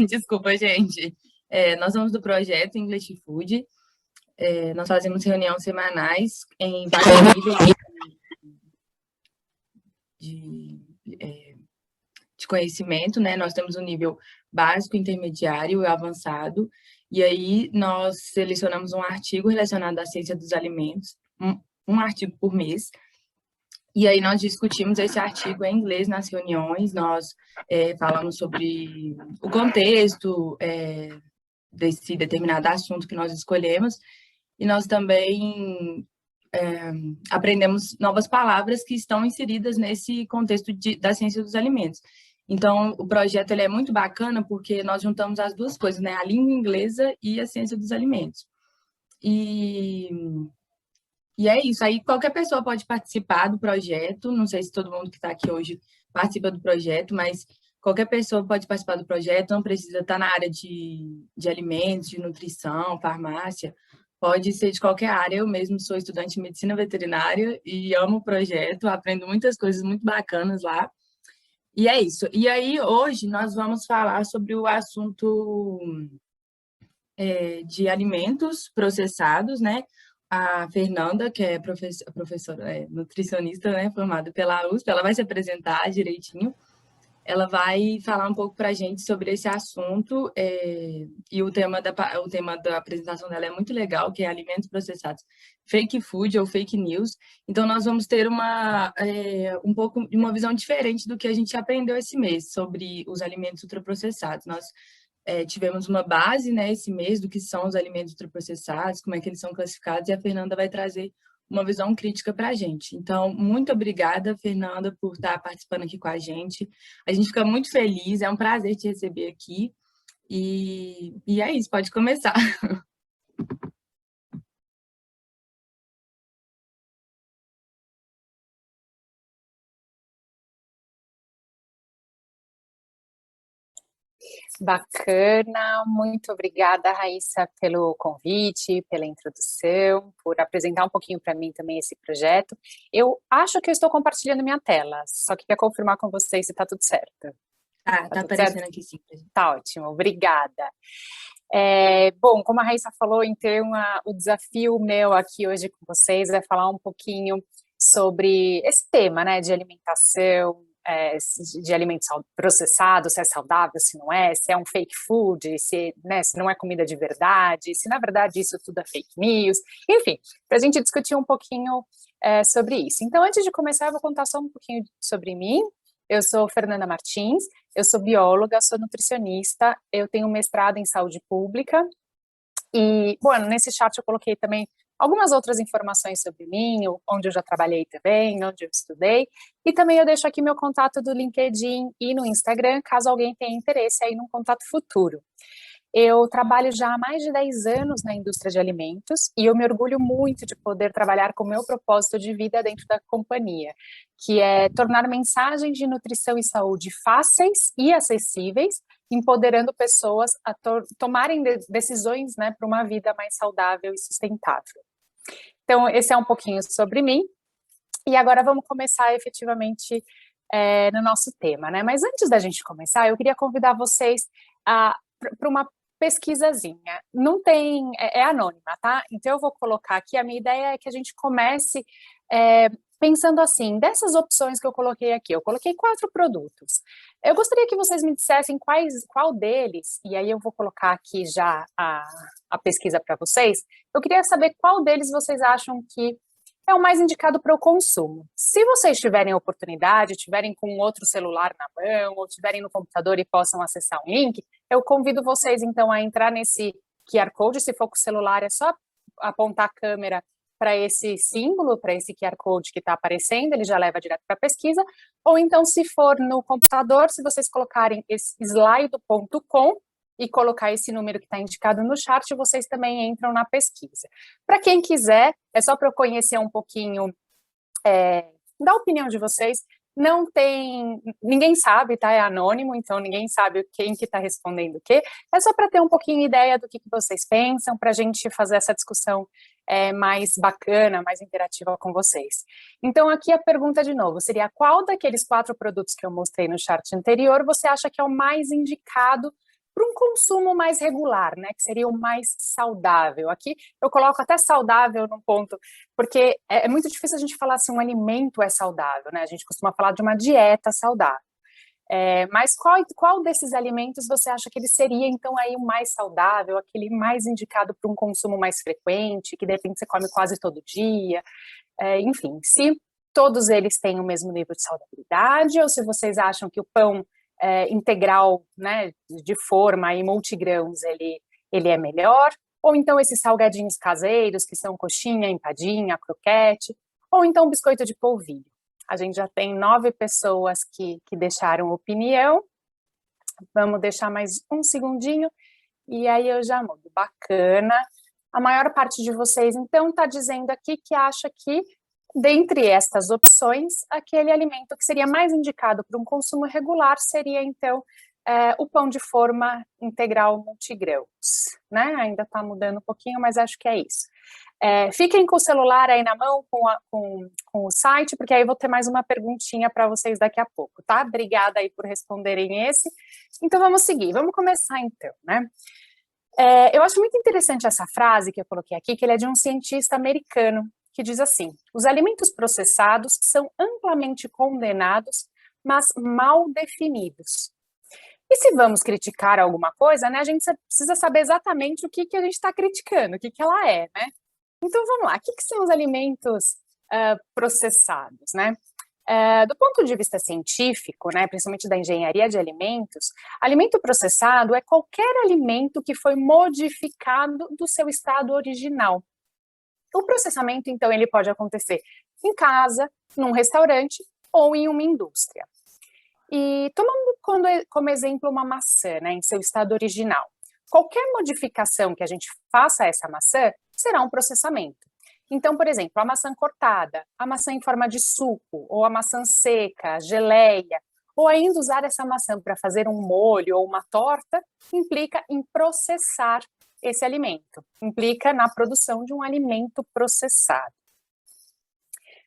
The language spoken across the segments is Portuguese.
Desculpa, gente. Nós somos do projeto English Food. Nós fazemos reuniões semanais em vários níveis de conhecimento, né? Nós temos um nível básico, intermediário e avançado. E aí nós selecionamos um artigo relacionado à ciência dos alimentos, um artigo por mês. E aí nós discutimos esse artigo em inglês nas reuniões, nós falamos sobre o contexto desse determinado assunto que nós escolhemos, e nós também aprendemos novas palavras que estão inseridas nesse contexto da ciência dos alimentos. Então, o projeto ele é muito bacana porque nós juntamos as duas coisas, né? A língua inglesa e a ciência dos alimentos. E é isso, aí qualquer pessoa pode participar do projeto, não sei se todo mundo que está aqui hoje participa do projeto, mas qualquer pessoa pode participar do projeto, não precisa estar na área de alimentos, de nutrição, farmácia, pode ser de qualquer área. Eu mesmo sou estudante de medicina veterinária e amo o projeto, aprendo muitas coisas muito bacanas lá. E é isso. E aí, hoje, nós vamos falar sobre o assunto de alimentos processados, né? A Fernanda, que é professora, nutricionista, né, formada pela USP, ela vai se apresentar direitinho. Ela vai falar um pouco para a gente sobre esse assunto, e o tema da apresentação dela é muito legal, que é alimentos processados, fake food ou fake news. Então, nós vamos ter um pouco de uma visão diferente do que a gente aprendeu esse mês sobre os alimentos ultraprocessados. Nós tivemos uma base, né, esse mês do que são os alimentos ultraprocessados, como é que eles são classificados, e a Fernanda vai trazer uma visão crítica para a gente. Então, muito obrigada, Fernanda, por estar participando aqui com a gente. A gente fica muito feliz, é um prazer te receber aqui. E é isso, pode começar. Bacana, muito obrigada, Raíssa, pelo convite, pela introdução, por apresentar um pouquinho para mim também esse projeto. Eu acho que eu estou compartilhando minha tela, só que queria confirmar com vocês se está tudo certo. Tá aparecendo certo? Aqui sim. Tá ótimo, obrigada. Bom, como a Raíssa falou, então o desafio meu aqui hoje com vocês é falar um pouquinho sobre esse tema, né, de alimentação, de alimentos processados, se é saudável, se não é, se é um fake food, se não é comida de verdade, se na verdade isso tudo é fake news, enfim, para a gente discutir um pouquinho sobre isso. Então, antes de começar, eu vou contar só um pouquinho sobre mim. Eu sou Fernanda Martins, eu sou bióloga, sou nutricionista, eu tenho mestrado em saúde pública e, bom, nesse chat eu coloquei também algumas outras informações sobre mim, onde eu já trabalhei também, onde eu estudei, e também eu deixo aqui meu contato do LinkedIn e no Instagram, caso alguém tenha interesse aí num contato futuro. Eu trabalho já há mais de 10 anos na indústria de alimentos e eu me orgulho muito de poder trabalhar com o meu propósito de vida dentro da companhia, que é tornar mensagens de nutrição e saúde fáceis e acessíveis, empoderando pessoas a tomarem decisões, né, para uma vida mais saudável e sustentável. Então, esse é um pouquinho sobre mim. E agora vamos começar efetivamente no nosso tema, né? Mas antes da gente começar, eu queria convidar vocês para uma pesquisazinha. Não tem, é anônima, tá? Então eu vou colocar aqui, a minha ideia é que a gente comece pensando assim, dessas opções que eu coloquei aqui, eu coloquei 4 produtos. Eu gostaria que vocês me dissessem qual deles, e aí eu vou colocar aqui já a pesquisa para vocês, eu queria saber qual deles vocês acham que é o mais indicado para o consumo. Se vocês tiverem oportunidade, tiverem com outro celular na mão, ou tiverem no computador e possam acessar um link, eu convido vocês, então, a entrar nesse QR Code. Se for com o celular, é só apontar a câmera para esse símbolo, para esse QR Code que está aparecendo, ele já leva direto para a pesquisa. Ou então, se for no computador, se vocês colocarem esse slido.com, e colocar esse número que está indicado no chat, vocês também entram na pesquisa. Para quem quiser, é só para eu conhecer um pouquinho da opinião de vocês. Não tem, ninguém sabe, tá? É anônimo, então ninguém sabe quem que está respondendo o quê. É só para ter um pouquinho ideia do que vocês pensam, para a gente fazer essa discussão mais bacana, mais interativa com vocês. Então, aqui a pergunta de novo seria: qual daqueles 4 produtos que eu mostrei no chat anterior você acha que é o mais indicado para um consumo mais regular, né, que seria o mais saudável. Aqui eu coloco até saudável num ponto, porque é muito difícil a gente falar se um alimento é saudável, né, a gente costuma falar de uma dieta saudável. Mas qual desses alimentos você acha que ele seria, então, aí o mais saudável, aquele mais indicado para um consumo mais frequente, que de repente você come quase todo dia? Enfim, se todos eles têm o mesmo nível de saudabilidade, ou se vocês acham que o pão integral, né, de forma e multigrãos, ele é melhor, ou então esses salgadinhos caseiros, que são coxinha, empadinha, croquete, ou então biscoito de polvilho. A gente já tem 9 pessoas que deixaram opinião. Vamos deixar mais um segundinho, e aí eu já mudo. Bacana. A maior parte de vocês, então, está dizendo aqui que acha que, dentre estas opções, aquele alimento que seria mais indicado para um consumo regular seria, então, o pão de forma integral multigrãos, né? Ainda está mudando um pouquinho, mas acho que é isso. Fiquem com o celular aí na mão, com o site, porque aí eu vou ter mais uma perguntinha para vocês daqui a pouco, tá? Obrigada aí por responderem esse. Então, vamos seguir. Vamos começar, então, né? Eu acho muito interessante essa frase que eu coloquei aqui, que ele é de um cientista americano, que diz assim: os alimentos processados são amplamente condenados, mas mal definidos. E se vamos criticar alguma coisa, né, a gente precisa saber exatamente o que a gente está criticando, o que ela é, né? Então, vamos lá. O que são os alimentos processados, né? Do ponto de vista científico, né, principalmente da engenharia de alimentos, alimento processado é qualquer alimento que foi modificado do seu estado original. O processamento, então, ele pode acontecer em casa, num restaurante ou em uma indústria. E tomando como exemplo uma maçã, né, em seu estado original. Qualquer modificação que a gente faça a essa maçã será um processamento. Então, por exemplo, a maçã cortada, a maçã em forma de suco, ou a maçã seca, geleia, ou ainda usar essa maçã para fazer um molho ou uma torta, implica em processar esse alimento, implica na produção de um alimento processado.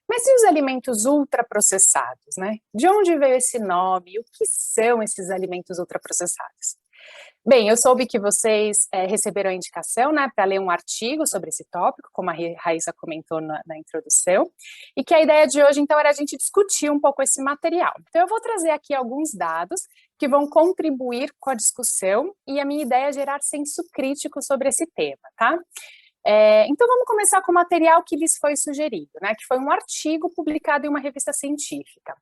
Mas e os alimentos ultraprocessados, né? De onde veio esse nome? O que são esses alimentos ultraprocessados? Bem, eu soube que vocês receberam a indicação, né, para ler um artigo sobre esse tópico, como a Raíssa comentou na introdução, e que a ideia de hoje, então, era a gente discutir um pouco esse material. Então, eu vou trazer aqui alguns dados que vão contribuir com a discussão, e a minha ideia é gerar senso crítico sobre esse tema, tá? Então, vamos começar com o material que lhes foi sugerido, né, que foi um artigo publicado em uma revista científica.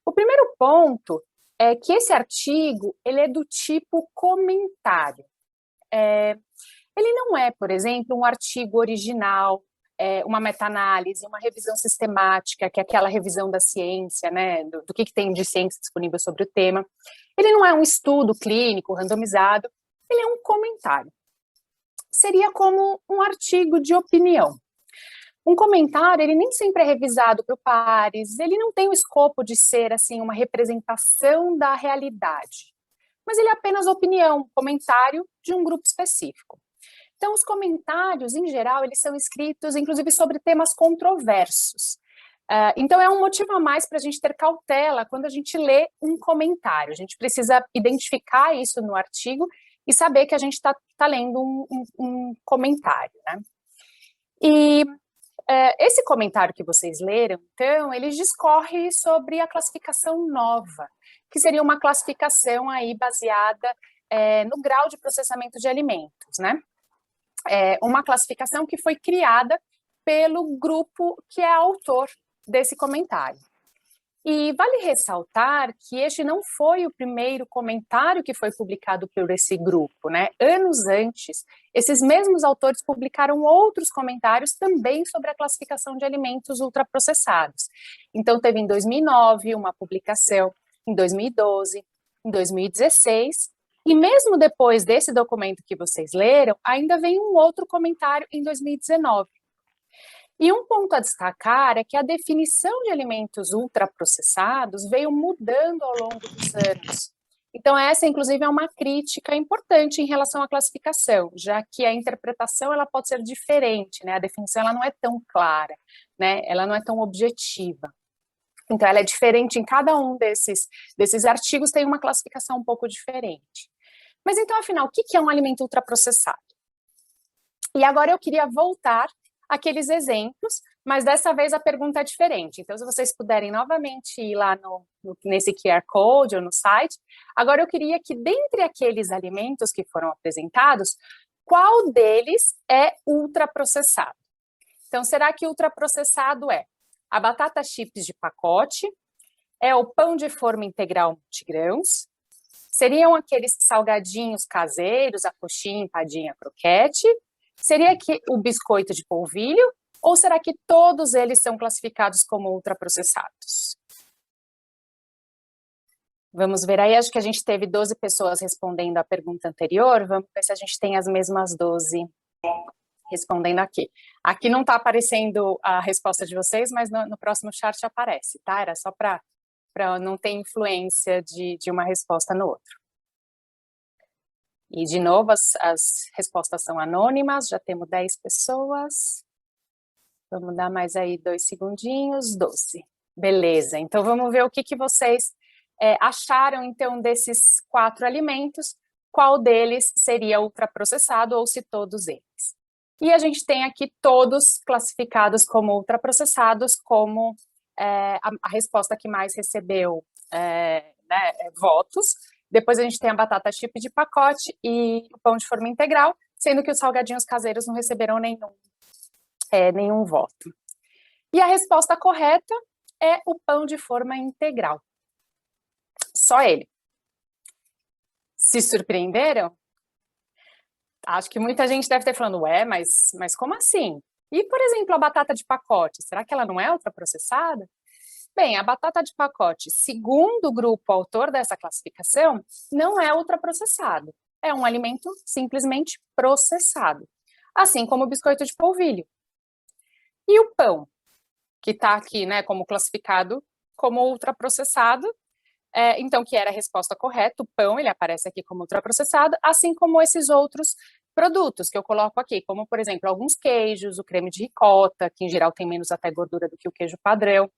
O primeiro ponto é que esse artigo, ele é do tipo comentário. Ele não é, por exemplo, um artigo original, uma meta-análise, uma revisão sistemática, que é aquela revisão da ciência, né, do que tem de ciência disponível sobre o tema. Ele não é um estudo clínico, randomizado, ele é um comentário. Seria como um artigo de opinião. Um comentário, ele nem sempre é revisado por pares, ele não tem o escopo de ser, assim, uma representação da realidade, mas ele é apenas opinião, comentário de um grupo específico. Então, os comentários, em geral, eles são escritos, inclusive, sobre temas controversos. Então, é um motivo a mais para a gente ter cautela quando a gente lê um comentário. A gente precisa identificar isso no artigo e saber que a gente está lendo um comentário, né? E esse comentário que vocês leram, então, ele discorre sobre a classificação nova, que seria uma classificação aí baseada no grau de processamento de alimentos, né? Uma classificação que foi criada pelo grupo que é autor desse comentário. E vale ressaltar que este não foi o primeiro comentário que foi publicado por esse grupo, né? Anos antes, esses mesmos autores publicaram outros comentários também sobre a classificação de alimentos ultraprocessados. Então, teve em 2009 uma publicação, em 2012, em 2016, e mesmo depois desse documento que vocês leram, ainda vem um outro comentário em 2019. E um ponto a destacar é que a definição de alimentos ultraprocessados veio mudando ao longo dos anos. Então, essa, inclusive, é uma crítica importante em relação à classificação, já que a interpretação ela pode ser diferente, né? A definição ela não é tão clara, né? Ela não é tão objetiva. Então, ela é diferente em cada um desses artigos, tem uma classificação um pouco diferente. Mas então, afinal, o que é um alimento ultraprocessado? E agora eu queria voltar àqueles exemplos, mas dessa vez a pergunta é diferente. Então, se vocês puderem novamente ir lá nesse QR Code ou no site, agora eu queria que, dentre aqueles alimentos que foram apresentados, qual deles é ultraprocessado? Então, será que ultraprocessado é a batata chips de pacote, é o pão de forma integral multigrãos, seriam aqueles salgadinhos caseiros, a coxinha, empadinha, croquete, seria que o biscoito de polvilho, ou será que todos eles são classificados como ultraprocessados? Vamos ver aí, acho que a gente teve 12 pessoas respondendo a pergunta anterior, vamos ver se a gente tem as mesmas 12 respondendo aqui. Aqui não está aparecendo a resposta de vocês, mas no próximo chat aparece, tá? Era só para não ter influência de uma resposta no outro. E, de novo, as respostas são anônimas, já temos 10 pessoas. Vamos dar mais aí 2 segundinhos, 12. Beleza, então vamos ver o que vocês acharam, então, desses 4 alimentos, qual deles seria ultraprocessado ou se todos eles. E a gente tem aqui todos classificados como ultraprocessados, como a resposta que mais recebeu votos. Depois a gente tem a batata chip de pacote e o pão de forma integral, sendo que os salgadinhos caseiros não receberam nenhum voto. E a resposta correta é o pão de forma integral. Só ele. Se surpreenderam? Acho que muita gente deve ter falando, mas como assim? E, por exemplo, a batata de pacote, será que ela não é ultraprocessada? Bem, a batata de pacote, segundo o grupo autor dessa classificação, não é ultraprocessado. É um alimento simplesmente processado. Assim como o biscoito de polvilho. E o pão, que está aqui, né, como classificado como ultraprocessado, então, que era a resposta correta, o pão, ele aparece aqui como ultraprocessado, assim como esses outros produtos que eu coloco aqui, como, por exemplo, alguns queijos, o creme de ricota, que em geral tem menos até gordura do que o queijo padrão,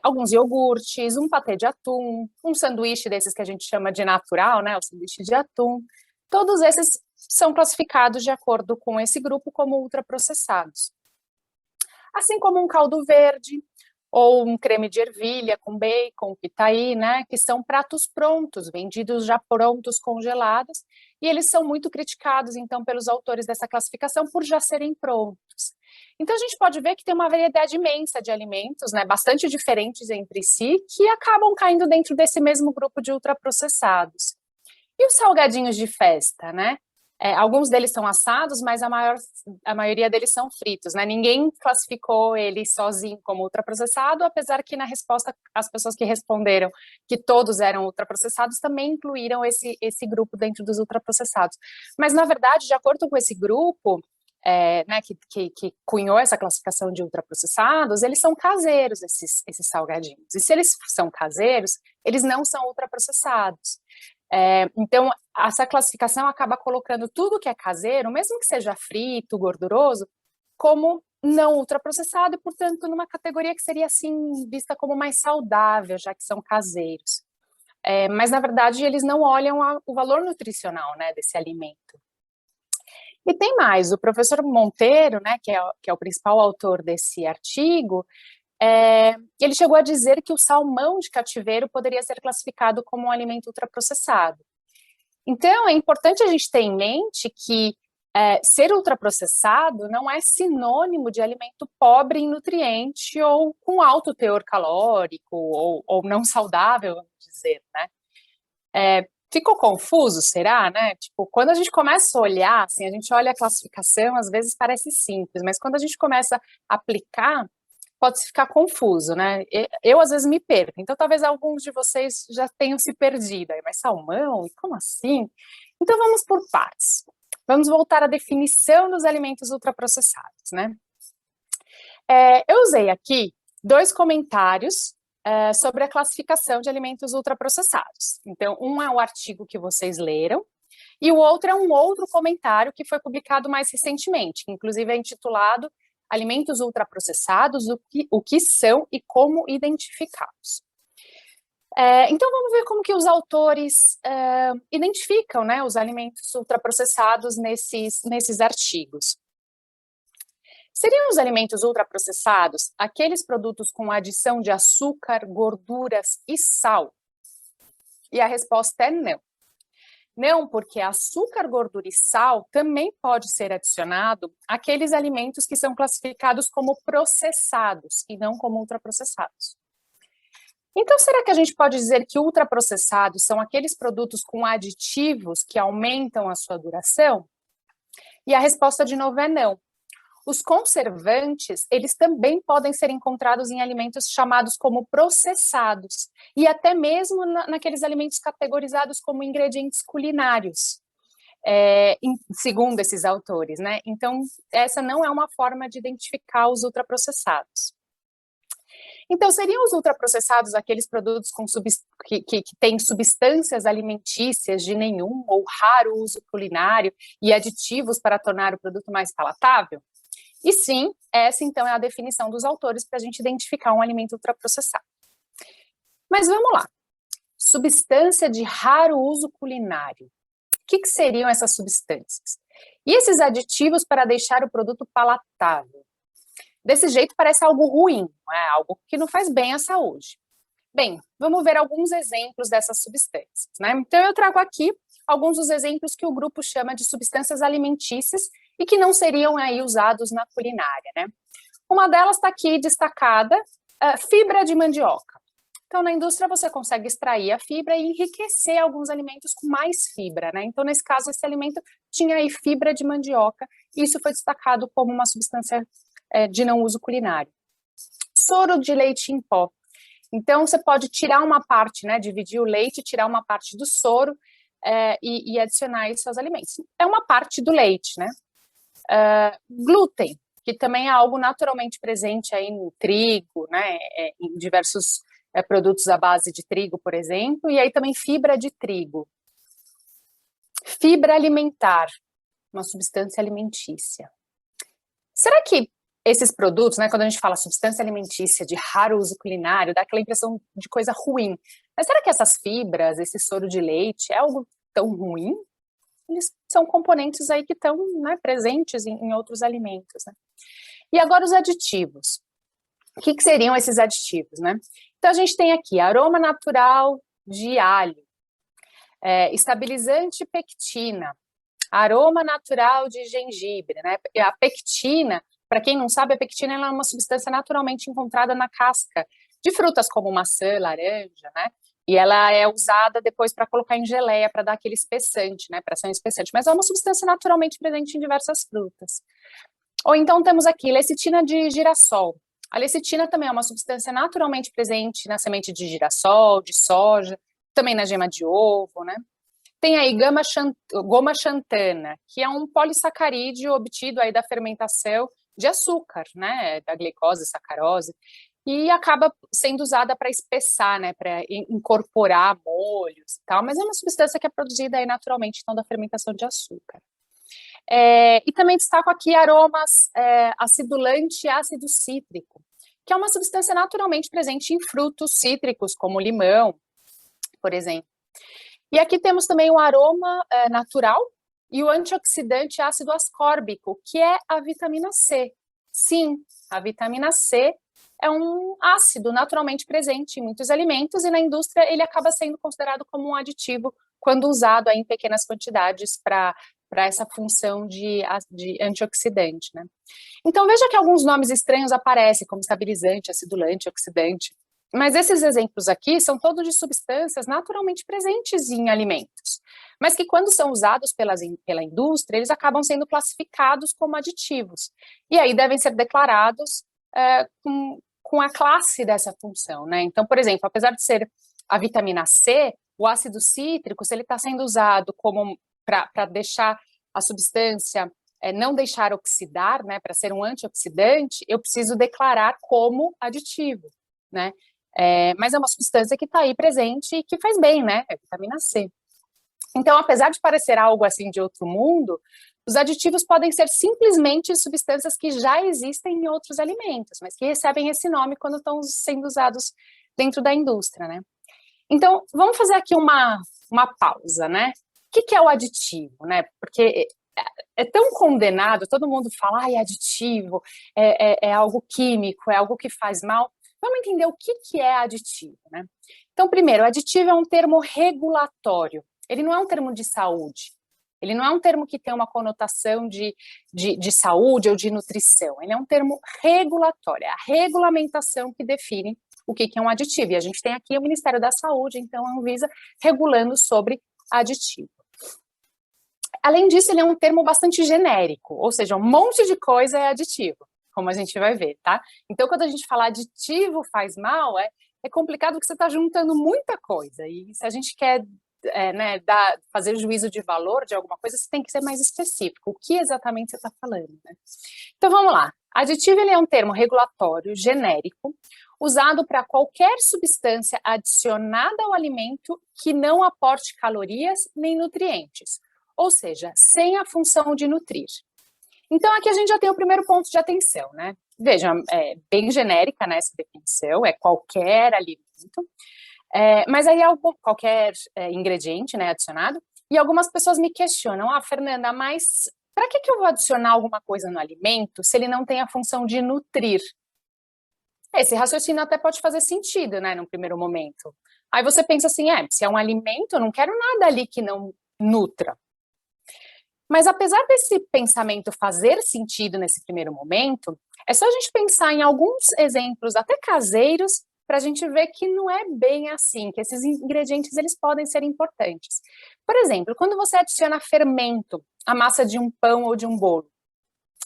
alguns iogurtes, um patê de atum, um sanduíche desses que a gente chama de natural, né, o sanduíche de atum, todos esses são classificados de acordo com esse grupo como ultraprocessados. Assim como um caldo verde, ou um creme de ervilha com bacon, pitaí, né, que são pratos prontos, vendidos já prontos, congelados, e eles são muito criticados, então, pelos autores dessa classificação por já serem prontos. Então, a gente pode ver que tem uma variedade imensa de alimentos, né, bastante diferentes entre si, que acabam caindo dentro desse mesmo grupo de ultraprocessados. E os salgadinhos de festa, né? Alguns deles são assados, mas a maioria deles são fritos, né? Ninguém classificou ele sozinho como ultraprocessado, apesar que na resposta as pessoas que responderam que todos eram ultraprocessados também incluíram esse grupo dentro dos ultraprocessados. Mas, na verdade, de acordo com esse grupo, né, que cunhou essa classificação de ultraprocessados, eles são caseiros, esses salgadinhos. E se eles são caseiros, eles não são ultraprocessados. Então, essa classificação acaba colocando tudo que é caseiro, mesmo que seja frito, gorduroso, como não ultraprocessado e, portanto, numa categoria que seria, assim, vista como mais saudável, já que são caseiros. Mas, na verdade, eles não olham o valor nutricional, né, desse alimento. E tem mais, o professor Monteiro, né, que é o principal autor desse artigo, ele chegou a dizer que o salmão de cativeiro poderia ser classificado como um alimento ultraprocessado. Então, é importante a gente ter em mente que ser ultraprocessado não é sinônimo de alimento pobre em nutriente ou com alto teor calórico ou não saudável, vamos dizer, né? Ficou confuso, será, né? Tipo, quando a gente começa a olhar, assim, a gente olha a classificação, às vezes parece simples, mas quando a gente começa a aplicar, pode ficar confuso, né? Eu às vezes me perco, então talvez alguns de vocês já tenham se perdido. Mas salmão? Como assim? Então vamos por partes. Vamos voltar à definição dos alimentos ultraprocessados, né? Eu usei aqui 2 comentários sobre a classificação de alimentos ultraprocessados. Então, um é o artigo que vocês leram, e o outro é um outro comentário que foi publicado mais recentemente, que inclusive é intitulado Alimentos ultraprocessados, o que são e como identificá-los. Então, vamos ver como que os autores identificam, né, os alimentos ultraprocessados nesses artigos. Seriam os alimentos ultraprocessados aqueles produtos com adição de açúcar, gorduras e sal? E a resposta é não. Não, porque açúcar, gordura e sal também pode ser adicionado àqueles alimentos que são classificados como processados e não como ultraprocessados. Então, será que a gente pode dizer que ultraprocessados são aqueles produtos com aditivos que aumentam a sua duração? E a resposta, de novo, é não. Os conservantes, eles também podem ser encontrados em alimentos chamados como processados, e até mesmo naqueles alimentos categorizados como ingredientes culinários, segundo esses autores, né? Então, essa não é uma forma de identificar os ultraprocessados. Então, seriam os ultraprocessados aqueles produtos que têm substâncias alimentícias de nenhum ou raro uso culinário e aditivos para tornar o produto mais palatável? E sim, essa então é a definição dos autores para a gente identificar um alimento ultraprocessado. Mas vamos lá. Substância de raro uso culinário. O que seriam essas substâncias? E esses aditivos para deixar o produto palatável? Desse jeito parece algo ruim, não é? Algo que não faz bem à saúde. Bem, vamos ver alguns exemplos dessas substâncias, né? Então eu trago aqui alguns dos exemplos que o grupo chama de substâncias alimentícias e que não seriam aí usados na culinária, né? Uma delas está aqui destacada, fibra de mandioca. Então, na indústria você consegue extrair a fibra e enriquecer alguns alimentos com mais fibra, né? Então, nesse caso, esse alimento tinha aí fibra de mandioca, e isso foi destacado como uma substância de não uso culinário. Soro de leite em pó. Então, você pode tirar uma parte, né? Dividir o leite, tirar uma parte do soro, e adicionar isso aos alimentos. É uma parte do leite, né? Glúten, que também é algo naturalmente presente aí no trigo, né? Em diversos produtos à base de trigo, por exemplo, e aí também fibra de trigo. Fibra alimentar, uma substância alimentícia. Será que esses produtos, né, quando a gente fala substância alimentícia de raro uso culinário, dá aquela impressão de coisa ruim. Mas será que essas fibras, esse soro de leite, é algo tão ruim? Eles são componentes aí que estão, né, presentes em outros alimentos, né? E agora os aditivos. O que seriam esses aditivos, né? Então a gente tem aqui aroma natural de alho, estabilizante pectina, aroma natural de gengibre, né? A pectina, para quem não sabe, a pectina ela é uma substância naturalmente encontrada na casca de frutas como maçã, laranja, né? E ela é usada depois para colocar em geleia, para dar aquele espessante, né? Para ser um espessante. Mas é uma substância naturalmente presente em diversas frutas. Ou então temos aqui lecitina de girassol. A lecitina também é uma substância naturalmente presente na semente de girassol, de soja, também na gema de ovo, né? Tem aí goma xantana, que é um polissacarídeo obtido aí da fermentação de açúcar, né? Da glicose, sacarose, e acaba sendo usada para espessar, né? Para incorporar molhos e tal, mas é uma substância que é produzida aí naturalmente, então, da fermentação de açúcar. E também destaco aqui aromas acidulante e ácido cítrico, que é uma substância naturalmente presente em frutos cítricos, como limão, por exemplo. E aqui temos também o aroma natural e o antioxidante ácido ascórbico, que é a vitamina C. Sim, a vitamina C é um ácido naturalmente presente em muitos alimentos, e na indústria ele acaba sendo considerado como um aditivo quando usado aí em pequenas quantidades para essa função de antioxidante, né? Então, veja que alguns nomes estranhos aparecem, como estabilizante, acidulante, oxidante, mas esses exemplos aqui são todos de substâncias naturalmente presentes em alimentos, mas que quando são usados pela indústria, eles acabam sendo classificados como aditivos, e aí devem ser declarados com a classe dessa função, né? Então, por exemplo, apesar de ser a vitamina C, o ácido cítrico, se ele está sendo usado como para deixar a substância, não deixar oxidar, né, para ser um antioxidante, eu preciso declarar como aditivo, né? Mas é uma substância que está aí presente e que faz bem, né? É vitamina C. Então, apesar de parecer algo assim de outro mundo, os aditivos podem ser simplesmente substâncias que já existem em outros alimentos, mas que recebem esse nome quando estão sendo usados dentro da indústria, né? Então, vamos fazer aqui uma pausa, né? O que é o aditivo, né? Porque é tão condenado, todo mundo fala, é aditivo, é algo químico, é algo que faz mal. Vamos entender o que é aditivo, né? Então, primeiro, aditivo é um termo regulatório, ele não é um termo de saúde, ele não é um termo que tem uma conotação de saúde ou de nutrição, ele é um termo regulatório, é a regulamentação que define o que é um aditivo. E a gente tem aqui o Ministério da Saúde, então a Anvisa, regulando sobre aditivo. Além disso, ele é um termo bastante genérico, ou seja, um monte de coisa é aditivo, como a gente vai ver, tá? Então, quando a gente fala aditivo faz mal, é complicado porque você está juntando muita coisa, e se a gente quer né, fazer juízo de valor de alguma coisa, você tem que ser mais específico, o que exatamente você está falando, né? Então, vamos lá. Aditivo, ele é um termo regulatório, genérico, usado para qualquer substância adicionada ao alimento que não aporte calorias nem nutrientes, ou seja, sem a função de nutrir. Então, aqui a gente já tem o primeiro ponto de atenção, né? Veja, é bem genérica, né, essa definição, é qualquer alimento, mas aí qualquer ingrediente, né, adicionado, e algumas pessoas me questionam, Fernanda, mas para que eu vou adicionar alguma coisa no alimento se ele não tem a função de nutrir? Esse raciocínio até pode fazer sentido, né, num primeiro momento. Aí você pensa assim, se é um alimento, eu não quero nada ali que não nutra. Mas apesar desse pensamento fazer sentido nesse primeiro momento, é só a gente pensar em alguns exemplos, até caseiros, para a gente ver que não é bem assim, que esses ingredientes eles podem ser importantes. Por exemplo, quando você adiciona fermento à massa de um pão ou de um bolo,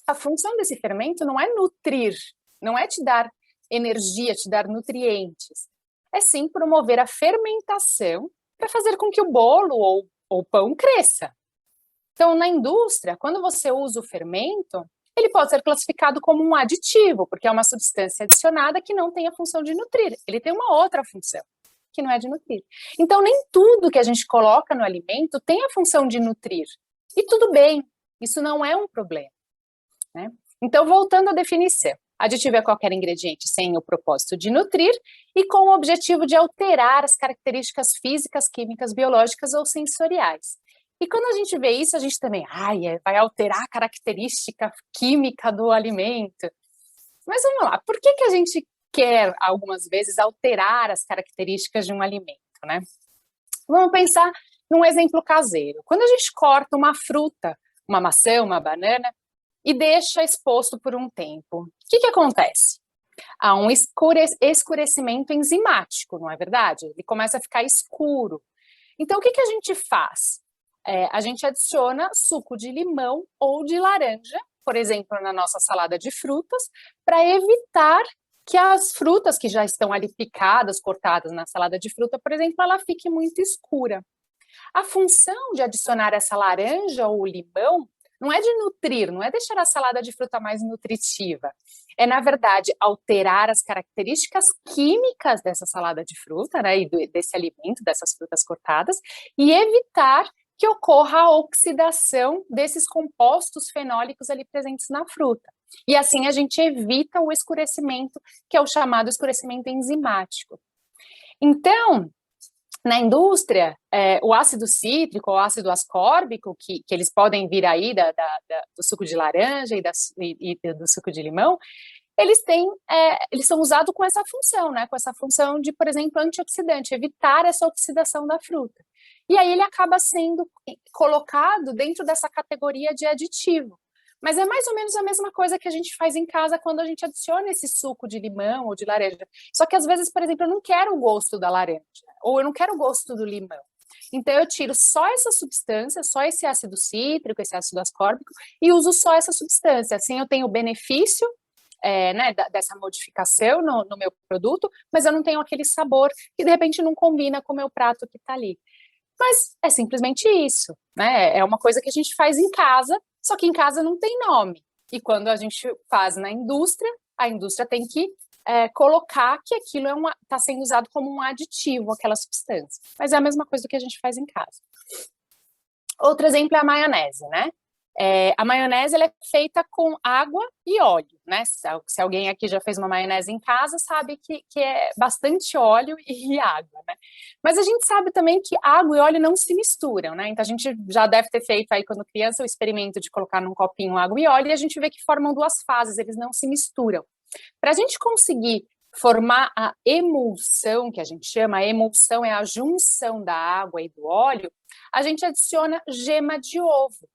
a função desse fermento não é nutrir, não é te dar energia, te dar nutrientes, é sim promover a fermentação para fazer com que o bolo ou o pão cresça. Então, na indústria, quando você usa o fermento, ele pode ser classificado como um aditivo, porque é uma substância adicionada que não tem a função de nutrir. Ele tem uma outra função, que não é de nutrir. Então, nem tudo que a gente coloca no alimento tem a função de nutrir. E tudo bem, isso não é um problema, né? Então, voltando à definição. Aditivo é qualquer ingrediente sem o propósito de nutrir e com o objetivo de alterar as características físicas, químicas, biológicas ou sensoriais. E quando a gente vê isso, a gente também, vai alterar a característica química do alimento. Mas vamos lá, por que a gente quer, algumas vezes, alterar as características de um alimento, né? Vamos pensar num exemplo caseiro. Quando a gente corta uma fruta, uma maçã, uma banana, e deixa exposto por um tempo, o que acontece? Há um escurecimento enzimático, não é verdade? Ele começa a ficar escuro. Então, o que a gente faz? A gente adiciona suco de limão ou de laranja, por exemplo, na nossa salada de frutas, para evitar que as frutas que já estão ali picadas, cortadas na salada de fruta, por exemplo, ela fique muito escura. A função de adicionar essa laranja ou limão não é de nutrir, não é deixar a salada de fruta mais nutritiva. É, na verdade, alterar as características químicas dessa salada de fruta, né, e desse alimento, dessas frutas cortadas, e evitar que ocorra a oxidação desses compostos fenólicos ali presentes na fruta. E assim a gente evita o escurecimento, que é o chamado escurecimento enzimático. Então, na indústria, o ácido cítrico, o ácido ascórbico, que eles podem vir aí do suco de laranja e do suco de limão, eles são usados com essa função, né? Com essa função de, por exemplo, antioxidante, evitar essa oxidação da fruta. E aí ele acaba sendo colocado dentro dessa categoria de aditivo. Mas é mais ou menos a mesma coisa que a gente faz em casa quando a gente adiciona esse suco de limão ou de laranja. Só que às vezes, por exemplo, eu não quero o gosto da laranja, ou eu não quero o gosto do limão. Então eu tiro só essa substância, só esse ácido cítrico, esse ácido ascórbico, e uso só essa substância. Assim eu tenho o benefício né, dessa modificação no meu produto, mas eu não tenho aquele sabor que de repente não combina com o meu prato que está ali. Mas é simplesmente isso, né? É uma coisa que a gente faz em casa, só que em casa não tem nome. E quando a gente faz na indústria, a indústria tem que colocar que aquilo está sendo usado como um aditivo, aquela substância. Mas é a mesma coisa que a gente faz em casa. Outro exemplo é a maionese, né? A maionese ela é feita com água e óleo, né? Se alguém aqui já fez uma maionese em casa, sabe que é bastante óleo e água, né? Mas a gente sabe também que água e óleo não se misturam, né? Então a gente já deve ter feito aí quando criança o experimento de colocar num copinho água e óleo e a gente vê que formam duas fases, eles não se misturam. Para a gente conseguir formar a emulsão, que a gente chama, a emulsão é a junção da água e do óleo, a gente adiciona gema de ovo.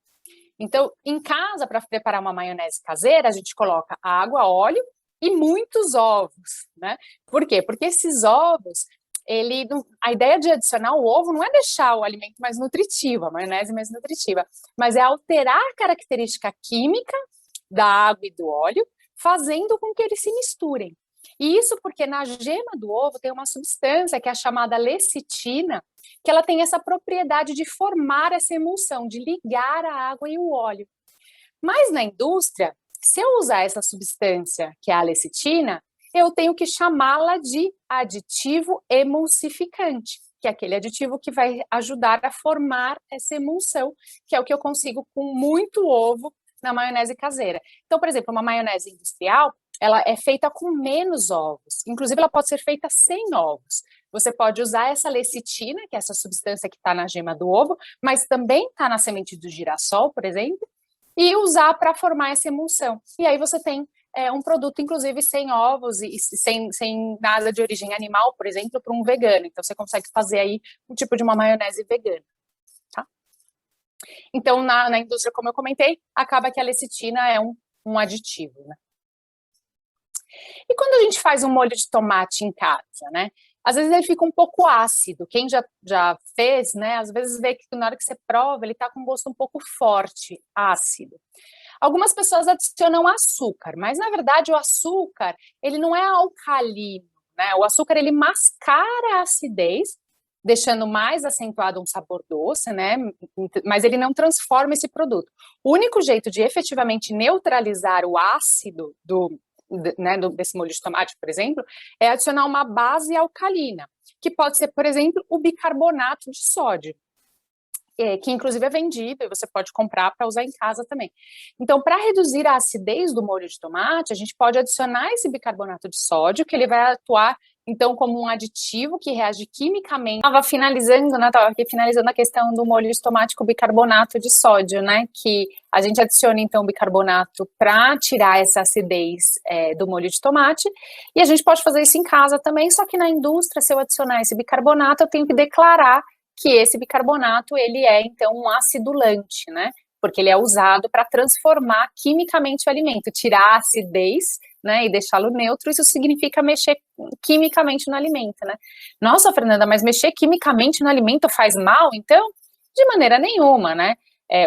Então, em casa, para preparar uma maionese caseira, a gente coloca água, óleo e muitos ovos, né? Por quê? Porque esses ovos, a ideia de adicionar o ovo não é deixar o alimento mais nutritivo, a maionese mais nutritiva, mas é alterar a característica química da água e do óleo, fazendo com que eles se misturem. E isso porque na gema do ovo tem uma substância que é a chamada lecitina, que ela tem essa propriedade de formar essa emulsão, de ligar a água e o óleo. Mas na indústria, se eu usar essa substância, que é a lecitina, eu tenho que chamá-la de aditivo emulsificante, que é aquele aditivo que vai ajudar a formar essa emulsão, que é o que eu consigo com muito ovo na maionese caseira. Então, por exemplo, uma maionese industrial, ela é feita com menos ovos. Inclusive, ela pode ser feita sem ovos. Você pode usar essa lecitina, que é essa substância que está na gema do ovo, mas também está na semente do girassol, por exemplo, e usar para formar essa emulsão. E aí você tem um produto, inclusive, sem ovos e sem nada de origem animal, por exemplo, para um vegano. Então, você consegue fazer aí um tipo de uma maionese vegana. Tá? Então, na indústria, como eu comentei, acaba que a lecitina é um aditivo, né? E quando a gente faz um molho de tomate em casa, né? Às vezes ele fica um pouco ácido. Quem já fez, né? Às vezes vê que na hora que você prova, ele tá com um gosto um pouco forte, ácido. Algumas pessoas adicionam açúcar, mas na verdade o açúcar, ele não é alcalino, né? O açúcar, ele mascara a acidez, deixando mais acentuado um sabor doce, né? Mas ele não transforma esse produto. O único jeito de efetivamente neutralizar o ácido desse molho de tomate, por exemplo, é adicionar uma base alcalina, que pode ser, por exemplo, o bicarbonato de sódio, que inclusive é vendido e você pode comprar para usar em casa também. Então, para reduzir a acidez do molho de tomate, a gente pode adicionar esse bicarbonato de sódio, que ele vai atuar então como um aditivo que reage quimicamente. Estava finalizando, né? Estava aqui finalizando a questão do molho de tomate com bicarbonato de sódio, né? Que a gente adiciona então bicarbonato para tirar essa acidez do molho de tomate. E a gente pode fazer isso em casa também, só que na indústria, se eu adicionar esse bicarbonato, eu tenho que declarar que esse bicarbonato, ele é, então, um acidulante, né? Porque ele é usado para transformar quimicamente o alimento, tirar a acidez, né, e deixá-lo neutro. Isso significa mexer quimicamente no alimento, né? Nossa, Fernanda, mas mexer quimicamente no alimento faz mal, então? De maneira nenhuma, né?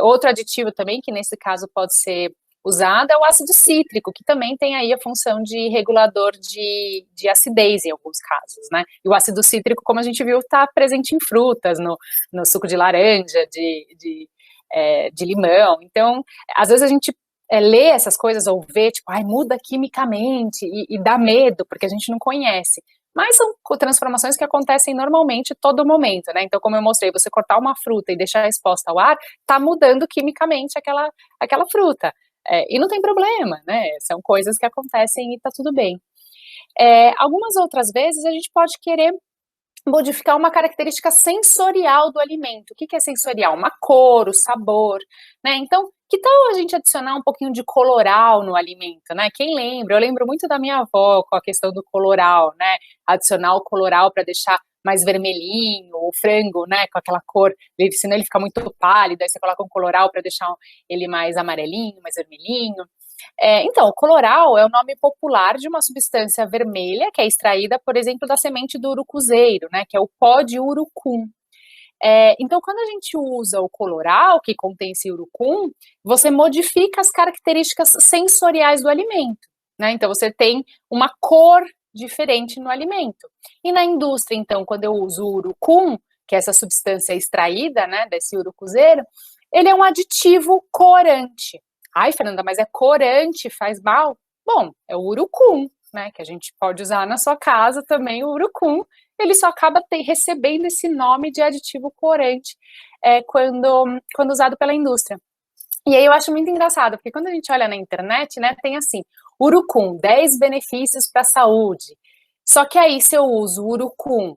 Outro aditivo também, que nesse caso pode ser usado, é o ácido cítrico, que também tem aí a função de regulador de acidez em alguns casos, né? E o ácido cítrico, como a gente viu, está presente em frutas, no suco de laranja, de limão. Então, às vezes a gente lê essas coisas ou vê, tipo, muda quimicamente e dá medo, porque a gente não conhece. Mas são transformações que acontecem normalmente todo momento, né? Então, como eu mostrei, você cortar uma fruta e deixar exposta ao ar, está mudando quimicamente aquela fruta. E não tem problema, né? São coisas que acontecem e tá tudo bem. Algumas outras vezes a gente pode querer modificar uma característica sensorial do alimento. O que é sensorial? Uma cor, o sabor, né? Então, que tal a gente adicionar um pouquinho de coloral no alimento, né? Quem lembra? Eu lembro muito da minha avó com a questão do coloral, né? Adicionar o coloral para deixar mais vermelhinho, o frango, né, com aquela cor, senão ele fica muito pálido, aí você coloca um coloral para deixar ele mais amarelinho, mais vermelhinho. Então, o coloral é o nome popular de uma substância vermelha que é extraída, por exemplo, da semente do urucuzeiro, né, que é o pó de urucum. Então, quando a gente usa o coloral, que contém esse urucum, você modifica as características sensoriais do alimento, né? Então, você tem uma cor diferente no alimento. E na indústria, então, quando eu uso o urucum, que é essa substância extraída, né, desse urucuzeiro, ele é um aditivo corante. Ai, Fernanda, mas é corante, faz mal? Bom, é o urucum, né, que a gente pode usar na sua casa também, o urucum, ele só acaba recebendo esse nome de aditivo corante quando usado pela indústria. E aí eu acho muito engraçado, porque quando a gente olha na internet, né, tem assim, urucum, 10 benefícios para a saúde. Só que aí se eu uso urucum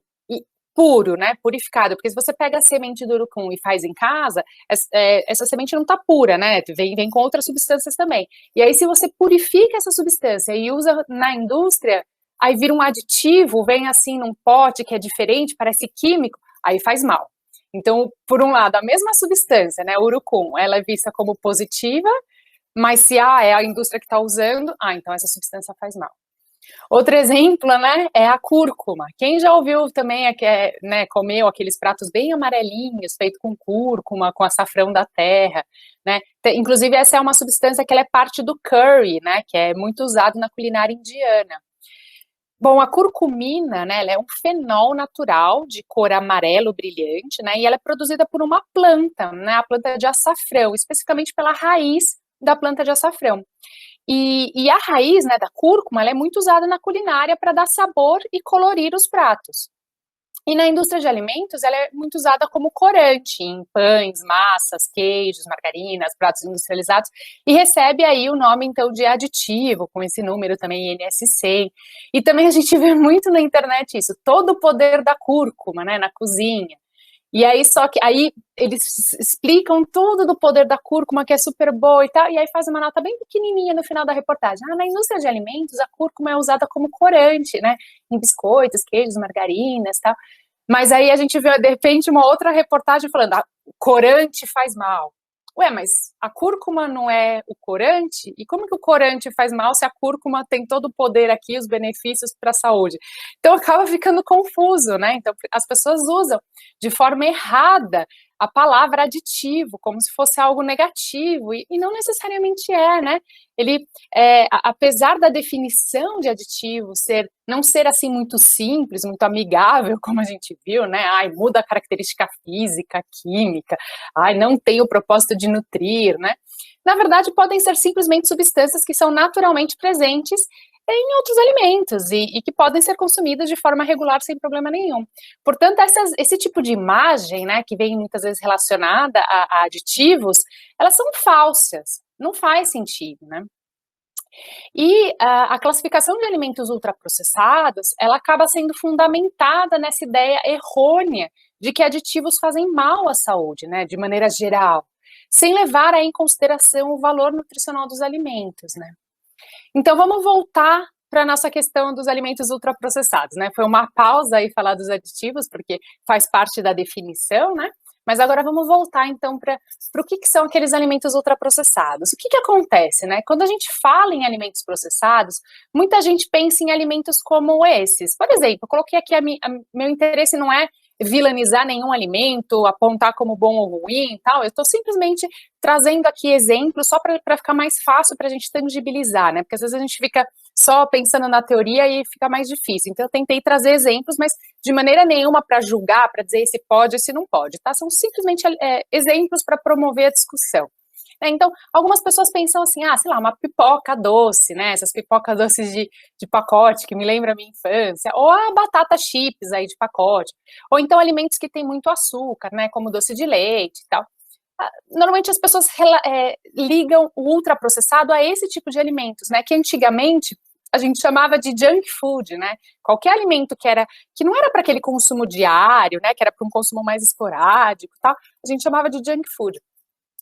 puro, né, purificado, porque se você pega a semente do urucum e faz em casa, essa semente não está pura, né, vem com outras substâncias também. E aí se você purifica essa substância e usa na indústria, aí vira um aditivo, vem assim num pote que é diferente, parece químico, aí faz mal. Então, por um lado, a mesma substância, né, urucum, ela é vista como positiva, mas se é a indústria que está usando, então essa substância faz mal. Outro exemplo, né, é a cúrcuma. Quem já ouviu também, né, comeu aqueles pratos bem amarelinhos, feito com cúrcuma, com açafrão da terra, né? Inclusive, essa é uma substância que ela é parte do curry, né, que é muito usado na culinária indiana. Bom, a curcumina, né, ela é um fenol natural de cor amarelo brilhante, né, e ela é produzida por uma planta, né, a planta de açafrão, especificamente pela raiz da planta de açafrão. E a raiz, né, da cúrcuma, ela é muito usada na culinária para dar sabor e colorir os pratos. E na indústria de alimentos, ela é muito usada como corante em pães, massas, queijos, margarinas, pratos industrializados, e recebe aí o nome, então, de aditivo, com esse número também, NSC. E também a gente vê muito na internet isso, todo o poder da cúrcuma, né, na cozinha. E aí, só que aí eles explicam tudo do poder da cúrcuma, que é super boa e tal, e aí faz uma nota bem pequenininha no final da reportagem. Na indústria de alimentos, a cúrcuma é usada como corante, né, em biscoitos, queijos, margarinas e tal. Mas aí a gente vê, de repente, uma outra reportagem falando, corante faz mal. Ué, mas a cúrcuma não é o corante? E como que o corante faz mal se a cúrcuma tem todo o poder aqui, os benefícios para a saúde? Então acaba ficando confuso, né? Então as pessoas usam de forma errada a palavra aditivo, como se fosse algo negativo, e não necessariamente é, né? Ele, apesar da definição de aditivo não ser assim muito simples, muito amigável, como a gente viu, né? Muda a característica física, química, não tem o propósito de nutrir, né? Na verdade, podem ser simplesmente substâncias que são naturalmente presentes em outros alimentos e que podem ser consumidas de forma regular sem problema nenhum. Portanto, esse tipo de imagem, né, que vem muitas vezes relacionada a aditivos, elas são falsas, não faz sentido, né? E a classificação de alimentos ultraprocessados, ela acaba sendo fundamentada nessa ideia errônea de que aditivos fazem mal à saúde, né, de maneira geral, sem levar aí em consideração o valor nutricional dos alimentos, né? Então, vamos voltar para a nossa questão dos alimentos ultraprocessados, né? Foi uma pausa aí falar dos aditivos, porque faz parte da definição, né? Mas agora vamos voltar, então, para o que são aqueles alimentos ultraprocessados. O que acontece, né? Quando a gente fala em alimentos processados, muita gente pensa em alimentos como esses. Por exemplo, eu coloquei aqui, meu interesse não é vilanizar nenhum alimento, apontar como bom ou ruim e tal, eu estou simplesmente trazendo aqui exemplos só para ficar mais fácil para a gente tangibilizar, né? Porque às vezes a gente fica só pensando na teoria e fica mais difícil. Então eu tentei trazer exemplos, mas de maneira nenhuma para julgar, para dizer se pode ou se não pode, tá? São simplesmente exemplos para promover a discussão. Então, algumas pessoas pensam assim, sei lá, uma pipoca doce, né? Essas pipocas doces de pacote, que me lembra a minha infância, ou a batata chips aí de pacote, ou então alimentos que têm muito açúcar, né? Como doce de leite e tal. Normalmente as pessoas ligam o ultraprocessado a esse tipo de alimentos, né? Que antigamente a gente chamava de junk food, né? Qualquer alimento que não era para aquele consumo diário, né? Que era para um consumo mais esporádico e tal, a gente chamava de junk food.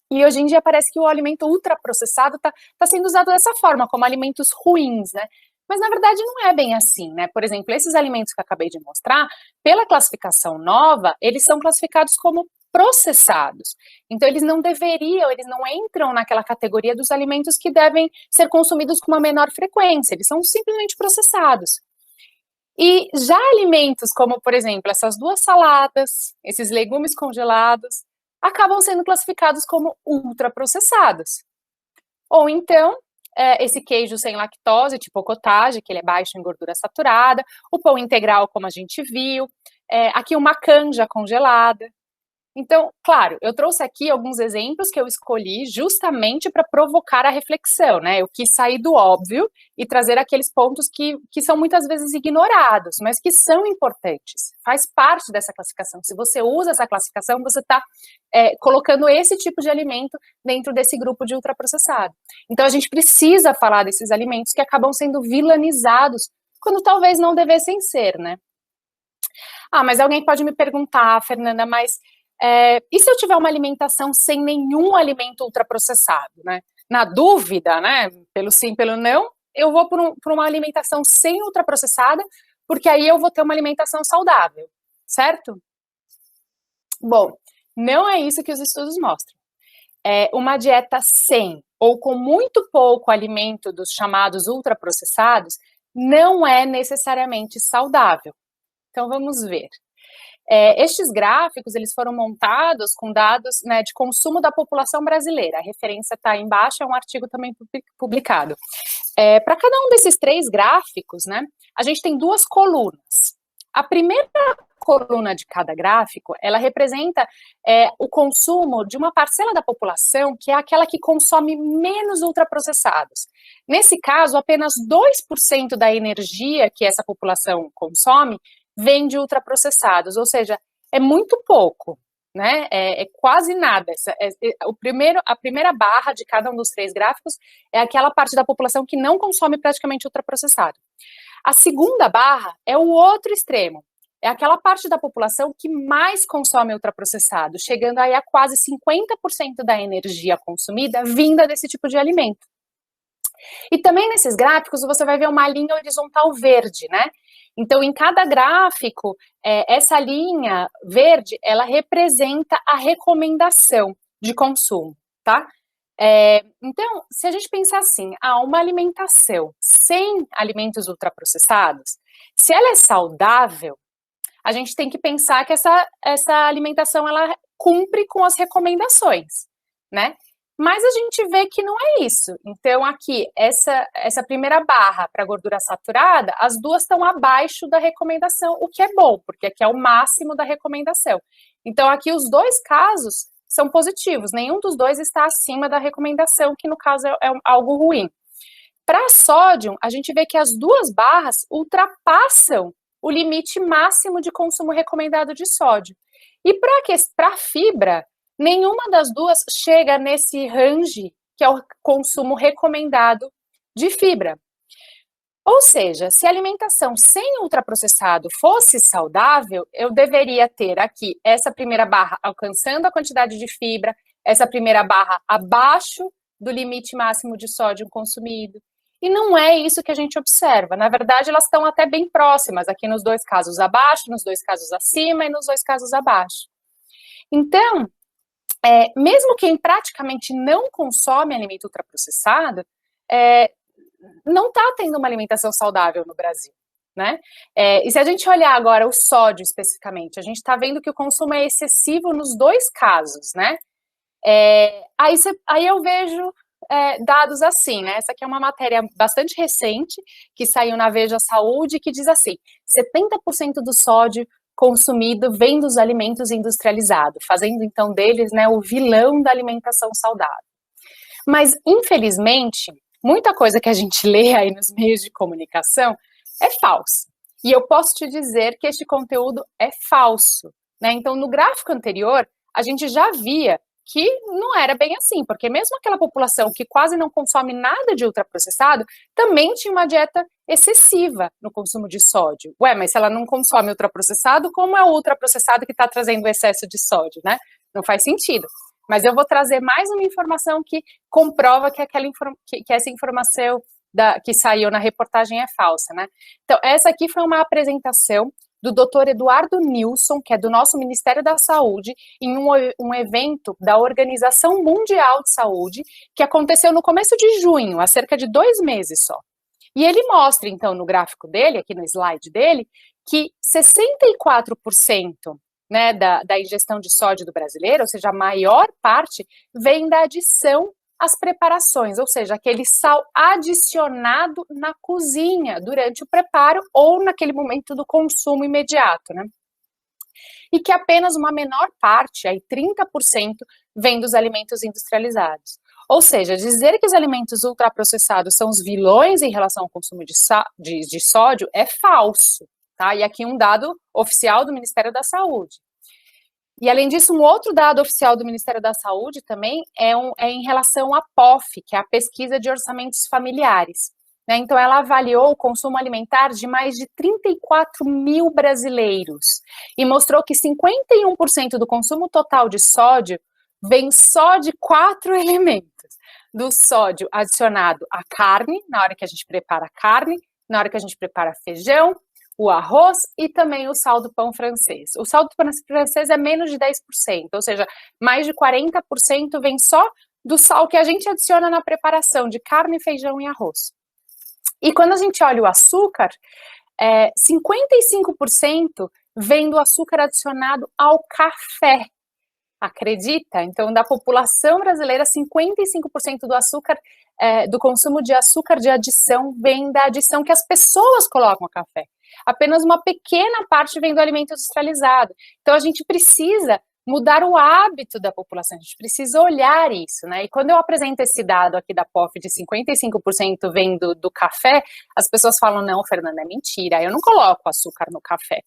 E hoje em dia parece que o alimento ultraprocessado tá sendo usado dessa forma, como alimentos ruins, né? Mas na verdade não é bem assim, né? Por exemplo, esses alimentos que eu acabei de mostrar, pela classificação nova, eles são classificados como processados. Então eles não entram naquela categoria dos alimentos que devem ser consumidos com uma menor frequência, eles são simplesmente processados. E já alimentos como, por exemplo, essas duas saladas, esses legumes congelados, acabam sendo classificados como ultraprocessados. Ou então, esse queijo sem lactose, tipo cottage, que ele é baixo em gordura saturada, o pão integral, como a gente viu, aqui uma canja congelada. Então, claro, eu trouxe aqui alguns exemplos que eu escolhi justamente para provocar a reflexão, né? Eu quis sair do óbvio e trazer aqueles pontos que são muitas vezes ignorados, mas que são importantes. Faz parte dessa classificação. Se você usa essa classificação, você está colocando esse tipo de alimento dentro desse grupo de ultraprocessado. Então, a gente precisa falar desses alimentos que acabam sendo vilanizados, quando talvez não devessem ser, né? Ah, mas alguém pode me perguntar, Fernanda, mas e se eu tiver uma alimentação sem nenhum alimento ultraprocessado, né? Na dúvida, né, pelo sim, pelo não, eu vou por uma alimentação sem ultraprocessada, porque aí eu vou ter uma alimentação saudável, certo? Bom, não é isso que os estudos mostram. Uma dieta sem ou com muito pouco alimento dos chamados ultraprocessados não é necessariamente saudável. Então, vamos ver. Estes gráficos, eles foram montados com dados, né, de consumo da população brasileira. A referência está aí embaixo, é um artigo também publicado. Para cada um desses 3 gráficos, né, a gente tem 2 colunas. A primeira coluna de cada gráfico, ela representa o consumo de uma parcela da população que é aquela que consome menos ultraprocessados. Nesse caso, apenas 2% da energia que essa população consome vem de ultraprocessados, ou seja, é muito pouco, né? É quase nada. A primeira barra de cada um dos 3 gráficos é aquela parte da população que não consome praticamente ultraprocessado. A segunda barra é o outro extremo, é aquela parte da população que mais consome ultraprocessado, chegando aí a quase 50% da energia consumida vinda desse tipo de alimento. E também nesses gráficos você vai ver uma linha horizontal verde, né? Então, em cada gráfico, essa linha verde, ela representa a recomendação de consumo, tá? Então, se a gente pensar assim, uma alimentação sem alimentos ultraprocessados, se ela é saudável, a gente tem que pensar que essa alimentação, ela cumpre com as recomendações, né? Mas a gente vê que não é isso. Então, aqui, essa primeira barra para gordura saturada, as duas estão abaixo da recomendação, o que é bom, porque aqui é o máximo da recomendação. Então, aqui os 2 casos são positivos, nenhum dos 2 está acima da recomendação, que no caso é algo ruim. Para sódio, a gente vê que as 2 barras ultrapassam o limite máximo de consumo recomendado de sódio. E para fibra, nenhuma das 2 chega nesse range que é o consumo recomendado de fibra. Ou seja, se a alimentação sem ultraprocessado fosse saudável, eu deveria ter aqui essa primeira barra alcançando a quantidade de fibra, essa primeira barra abaixo do limite máximo de sódio consumido. E não é isso que a gente observa. Na verdade, elas estão até bem próximas, aqui nos 2 casos abaixo, nos 2 casos acima e nos 2 casos abaixo. Então, mesmo quem praticamente não consome alimento ultraprocessado, não está tendo uma alimentação saudável no Brasil, né? E se a gente olhar agora o sódio especificamente, a gente está vendo que o consumo é excessivo nos 2 casos, né? Aí eu vejo dados assim, né? Essa aqui é uma matéria bastante recente, que saiu na Veja Saúde, que diz assim, 70% do sódio consumido vem dos alimentos industrializados, fazendo então deles, né, o vilão da alimentação saudável. Mas, infelizmente, muita coisa que a gente lê aí nos meios de comunicação é falsa. E eu posso te dizer que este conteúdo é falso, né? Então, no gráfico anterior, a gente já via que não era bem assim, porque mesmo aquela população que quase não consome nada de ultraprocessado, também tinha uma dieta excessiva no consumo de sódio. Ué, mas se ela não consome ultraprocessado, como é o ultraprocessado que está trazendo excesso de sódio, né? Não faz sentido. Mas eu vou trazer mais uma informação que comprova que essa informação que saiu na reportagem é falsa, né? Então, essa aqui foi uma apresentação do Dr. Eduardo Nilson, que é do nosso Ministério da Saúde, em um evento da Organização Mundial de Saúde, que aconteceu no começo de junho, há cerca de 2 meses só. E ele mostra, então, no gráfico dele, aqui no slide dele, que 64%, né, da ingestão de sódio do brasileiro, ou seja, a maior parte, vem da adição às preparações, ou seja, aquele sal adicionado na cozinha, durante o preparo ou naquele momento do consumo imediato, né? e que apenas uma menor parte, aí 30%, vem dos alimentos industrializados. Ou seja, dizer que os alimentos ultraprocessados são os vilões em relação ao consumo de sódio é falso, tá? E aqui um dado oficial do Ministério da Saúde. E, além disso, um outro dado oficial do Ministério da Saúde também é em relação à POF, que é a Pesquisa de Orçamentos Familiares. Né? Então, ela avaliou o consumo alimentar de mais de 34 mil brasileiros e mostrou que 51% do consumo total de sódio vem só de 4 elementos. Do sódio adicionado à carne, na hora que a gente prepara a carne, na hora que a gente prepara feijão, o arroz e também o sal do pão francês. O sal do pão francês é menos de 10%, ou seja, mais de 40% vem só do sal que a gente adiciona na preparação de carne, feijão e arroz. E quando a gente olha o açúcar, 55% vem do açúcar adicionado ao café. Acredita? Então, da população brasileira, 55% do açúcar, do consumo de açúcar de adição vem da adição que as pessoas colocam ao café. Apenas uma pequena parte vem do alimento industrializado. Então, a gente precisa mudar o hábito da população, a gente precisa olhar isso, né? E quando eu apresento esse dado aqui da POF de 55% vem do café, as pessoas falam, não, Fernanda, é mentira, eu não coloco açúcar no café.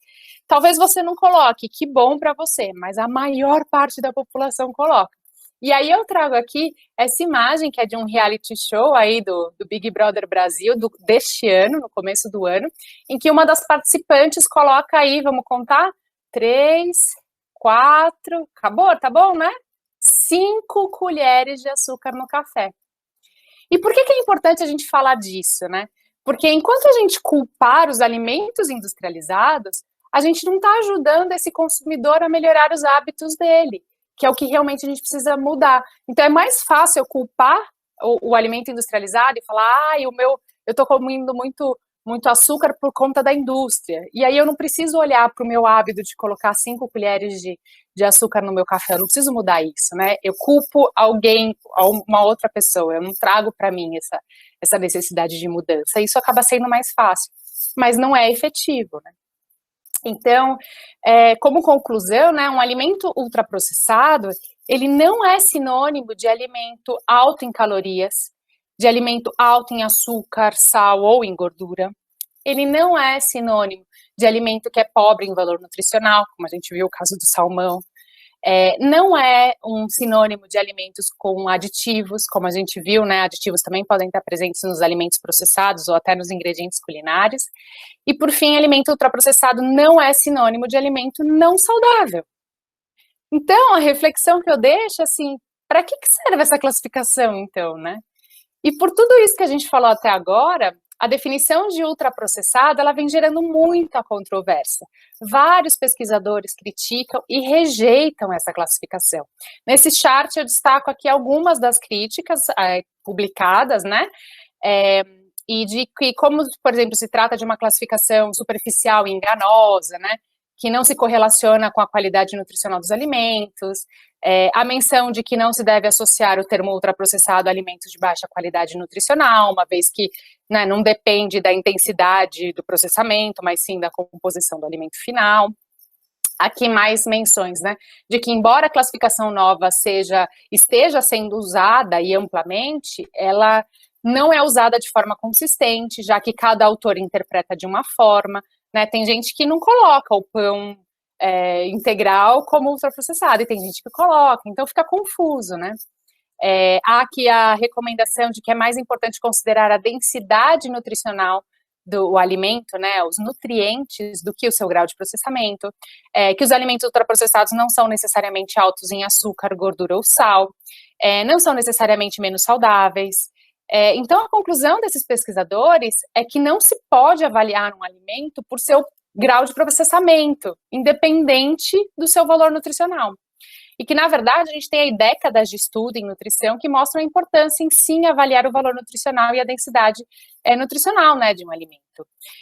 Talvez você não coloque, que bom para você, mas a maior parte da população coloca. E aí eu trago aqui essa imagem que é de um reality show aí do Big Brother Brasil, deste ano, no começo do ano, em que uma das participantes coloca aí, vamos contar, 3, 4, acabou, tá bom, né? 5 colheres de açúcar no café. E por que é importante a gente falar disso, né? Porque enquanto a gente culpar os alimentos industrializados, a gente não está ajudando esse consumidor a melhorar os hábitos dele, que é o que realmente a gente precisa mudar. Então é mais fácil eu culpar o alimento industrializado e falar, eu tô comendo muito açúcar por conta da indústria. E aí eu não preciso olhar para o meu hábito de colocar 5 colheres de açúcar no meu café, eu não preciso mudar isso, né? Eu culpo alguém, uma outra pessoa, eu não trago para mim essa necessidade de mudança. Isso acaba sendo mais fácil, mas não é efetivo, né? Então, como conclusão, né, um alimento ultraprocessado, ele não é sinônimo de alimento alto em calorias, de alimento alto em açúcar, sal ou em gordura. Ele não é sinônimo de alimento que é pobre em valor nutricional, como a gente viu o caso do salmão. Não é um sinônimo de alimentos com aditivos, como a gente viu, né? Aditivos também podem estar presentes nos alimentos processados ou até nos ingredientes culinários. E, por fim, alimento ultraprocessado não é sinônimo de alimento não saudável. Então, a reflexão que eu deixo, assim, para que serve essa classificação, então, né? E por tudo isso que a gente falou até agora, a definição de ultraprocessado, ela vem gerando muita controvérsia. Vários pesquisadores criticam e rejeitam essa classificação. Nesse chart eu destaco aqui algumas das críticas publicadas, né? E de que, como, por exemplo, se trata de uma classificação superficial e enganosa, né? Que não se correlaciona com a qualidade nutricional dos alimentos, a menção de que não se deve associar o termo ultraprocessado a alimentos de baixa qualidade nutricional, uma vez que, né, não depende da intensidade do processamento, mas sim da composição do alimento final. Aqui mais menções, né, de que embora a classificação nova esteja sendo usada e amplamente, ela não é usada de forma consistente, já que cada autor interpreta de uma forma, né? Tem gente que não coloca o pão integral como ultraprocessado, e tem gente que coloca, então fica confuso, né? Há aqui a recomendação de que é mais importante considerar a densidade nutricional do alimento, né, os nutrientes, do que o seu grau de processamento, que os alimentos ultraprocessados não são necessariamente altos em açúcar, gordura ou sal, não são necessariamente menos saudáveis. Então, a conclusão desses pesquisadores é que não se pode avaliar um alimento por seu grau de processamento, independente do seu valor nutricional. E que, na verdade, a gente tem aí décadas de estudo em nutrição que mostram a importância em sim avaliar o valor nutricional e a densidade nutricional, né, de um alimento.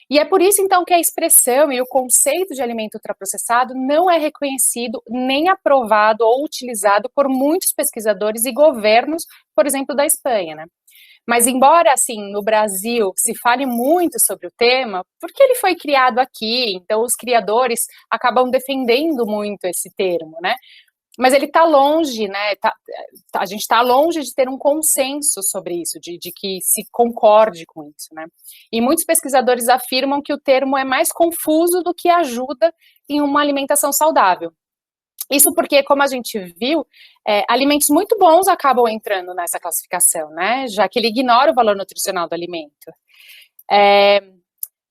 E é por isso, então, que a expressão e o conceito de alimento ultraprocessado não é reconhecido, nem aprovado ou utilizado por muitos pesquisadores e governos, por exemplo, da Espanha, né? Mas embora, assim, no Brasil se fale muito sobre o tema, porque ele foi criado aqui, então os criadores acabam defendendo muito esse termo, né? Mas ele está longe, né? A gente está longe de ter um consenso sobre isso, de que se concorde com isso, né? E muitos pesquisadores afirmam que o termo é mais confuso do que ajuda em uma alimentação saudável. Isso porque, como a gente viu, alimentos muito bons acabam entrando nessa classificação, né? Já que ele ignora o valor nutricional do alimento.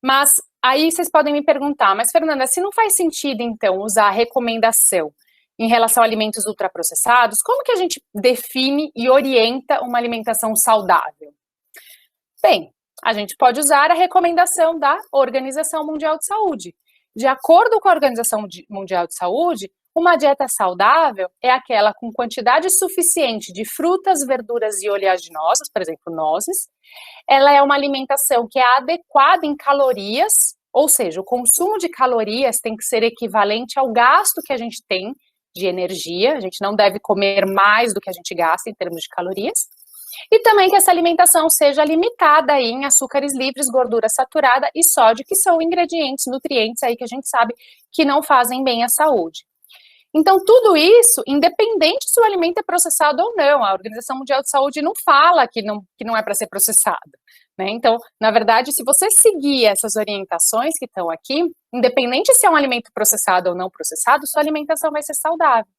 Mas aí vocês podem me perguntar, mas Fernanda, se não faz sentido, então, usar a recomendação em relação a alimentos ultraprocessados, como que a gente define e orienta uma alimentação saudável? Bem, a gente pode usar a recomendação da Organização Mundial de Saúde. De acordo com a Organização Mundial de Saúde, uma dieta saudável é aquela com quantidade suficiente de frutas, verduras e oleaginosas, por exemplo, nozes. Ela é uma alimentação que é adequada em calorias, ou seja, o consumo de calorias tem que ser equivalente ao gasto que a gente tem de energia, a gente não deve comer mais do que a gente gasta em termos de calorias, e também que essa alimentação seja limitada em açúcares livres, gordura saturada e sódio, que são ingredientes, nutrientes aí que a gente sabe que não fazem bem à saúde. Então, tudo isso, independente se o alimento é processado ou não, a Organização Mundial de Saúde não fala que não é para ser processado, né? Então, na verdade, se você seguir essas orientações que estão aqui, independente se é um alimento processado ou não processado, sua alimentação vai ser saudável.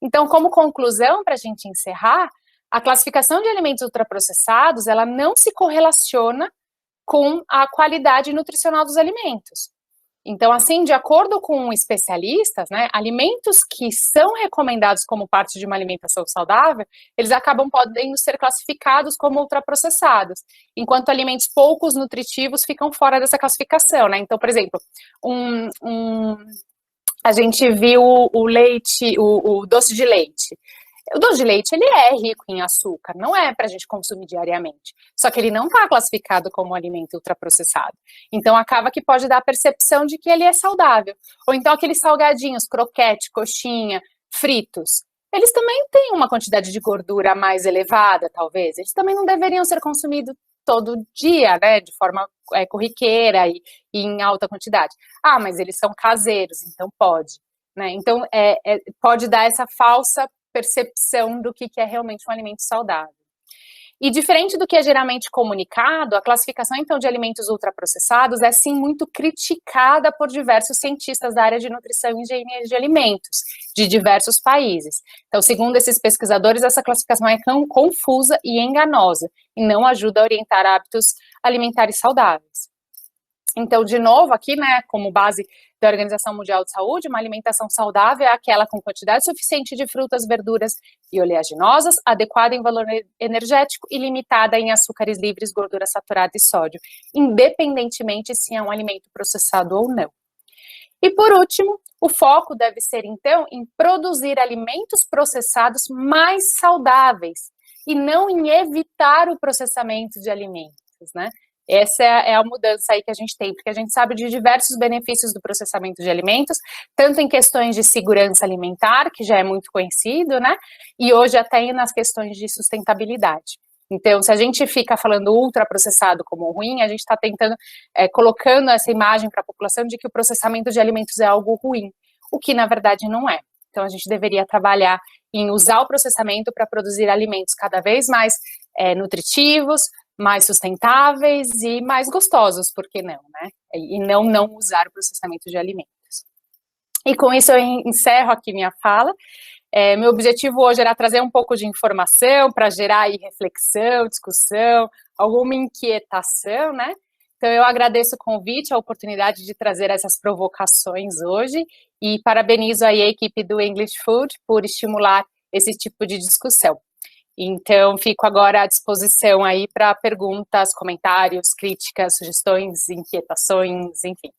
Então, como conclusão, para a gente encerrar, a classificação de alimentos ultraprocessados, ela não se correlaciona com a qualidade nutricional dos alimentos. Então, assim, de acordo com especialistas, né, alimentos que são recomendados como parte de uma alimentação saudável, eles acabam podendo ser classificados como ultraprocessados, enquanto alimentos poucos nutritivos ficam fora dessa classificação, né? Então, por exemplo, a gente viu o leite, o doce de leite. O doce de leite, ele é rico em açúcar, não é para a gente consumir diariamente. Só que ele não está classificado como alimento ultraprocessado. Então, acaba que pode dar a percepção de que ele é saudável. Ou então, aqueles salgadinhos, croquete, coxinha, fritos, eles também têm uma quantidade de gordura mais elevada, talvez. Eles também não deveriam ser consumidos todo dia, né, de forma corriqueira e em alta quantidade. Ah, mas eles são caseiros, então pode. Né? Então, pode dar essa falsa percepção do que é realmente um alimento saudável. E diferente do que é geralmente comunicado, a classificação, então, de alimentos ultraprocessados é, sim, muito criticada por diversos cientistas da área de nutrição e engenharia de alimentos, de diversos países. Então, segundo esses pesquisadores, essa classificação é confusa e enganosa, e não ajuda a orientar hábitos alimentares saudáveis. Então, de novo, aqui, né, como base da Organização Mundial de Saúde, uma alimentação saudável é aquela com quantidade suficiente de frutas, verduras e oleaginosas, adequada em valor energético e limitada em açúcares livres, gordura saturada e sódio, independentemente se é um alimento processado ou não. E, por último, o foco deve ser, então, em produzir alimentos processados mais saudáveis e não em evitar o processamento de alimentos, né? Essa é a mudança aí que a gente tem, porque a gente sabe de diversos benefícios do processamento de alimentos, tanto em questões de segurança alimentar, que já é muito conhecido, né, e hoje até nas questões de sustentabilidade. Então, se a gente fica falando ultraprocessado como ruim, a gente está tentando, colocando essa imagem para a população de que o processamento de alimentos é algo ruim, o que na verdade não é. Então, a gente deveria trabalhar em usar o processamento para produzir alimentos cada vez mais nutritivos, mais sustentáveis e mais gostosos, por que não, né? E não usar o processamento de alimentos. E com isso eu encerro aqui minha fala. Meu objetivo hoje era trazer um pouco de informação para gerar aí reflexão, discussão, alguma inquietação, né? Então eu agradeço o convite, a oportunidade de trazer essas provocações hoje e parabenizo aí a equipe do English Food por estimular esse tipo de discussão. Então, fico agora à disposição aí para perguntas, comentários, críticas, sugestões, inquietações, enfim,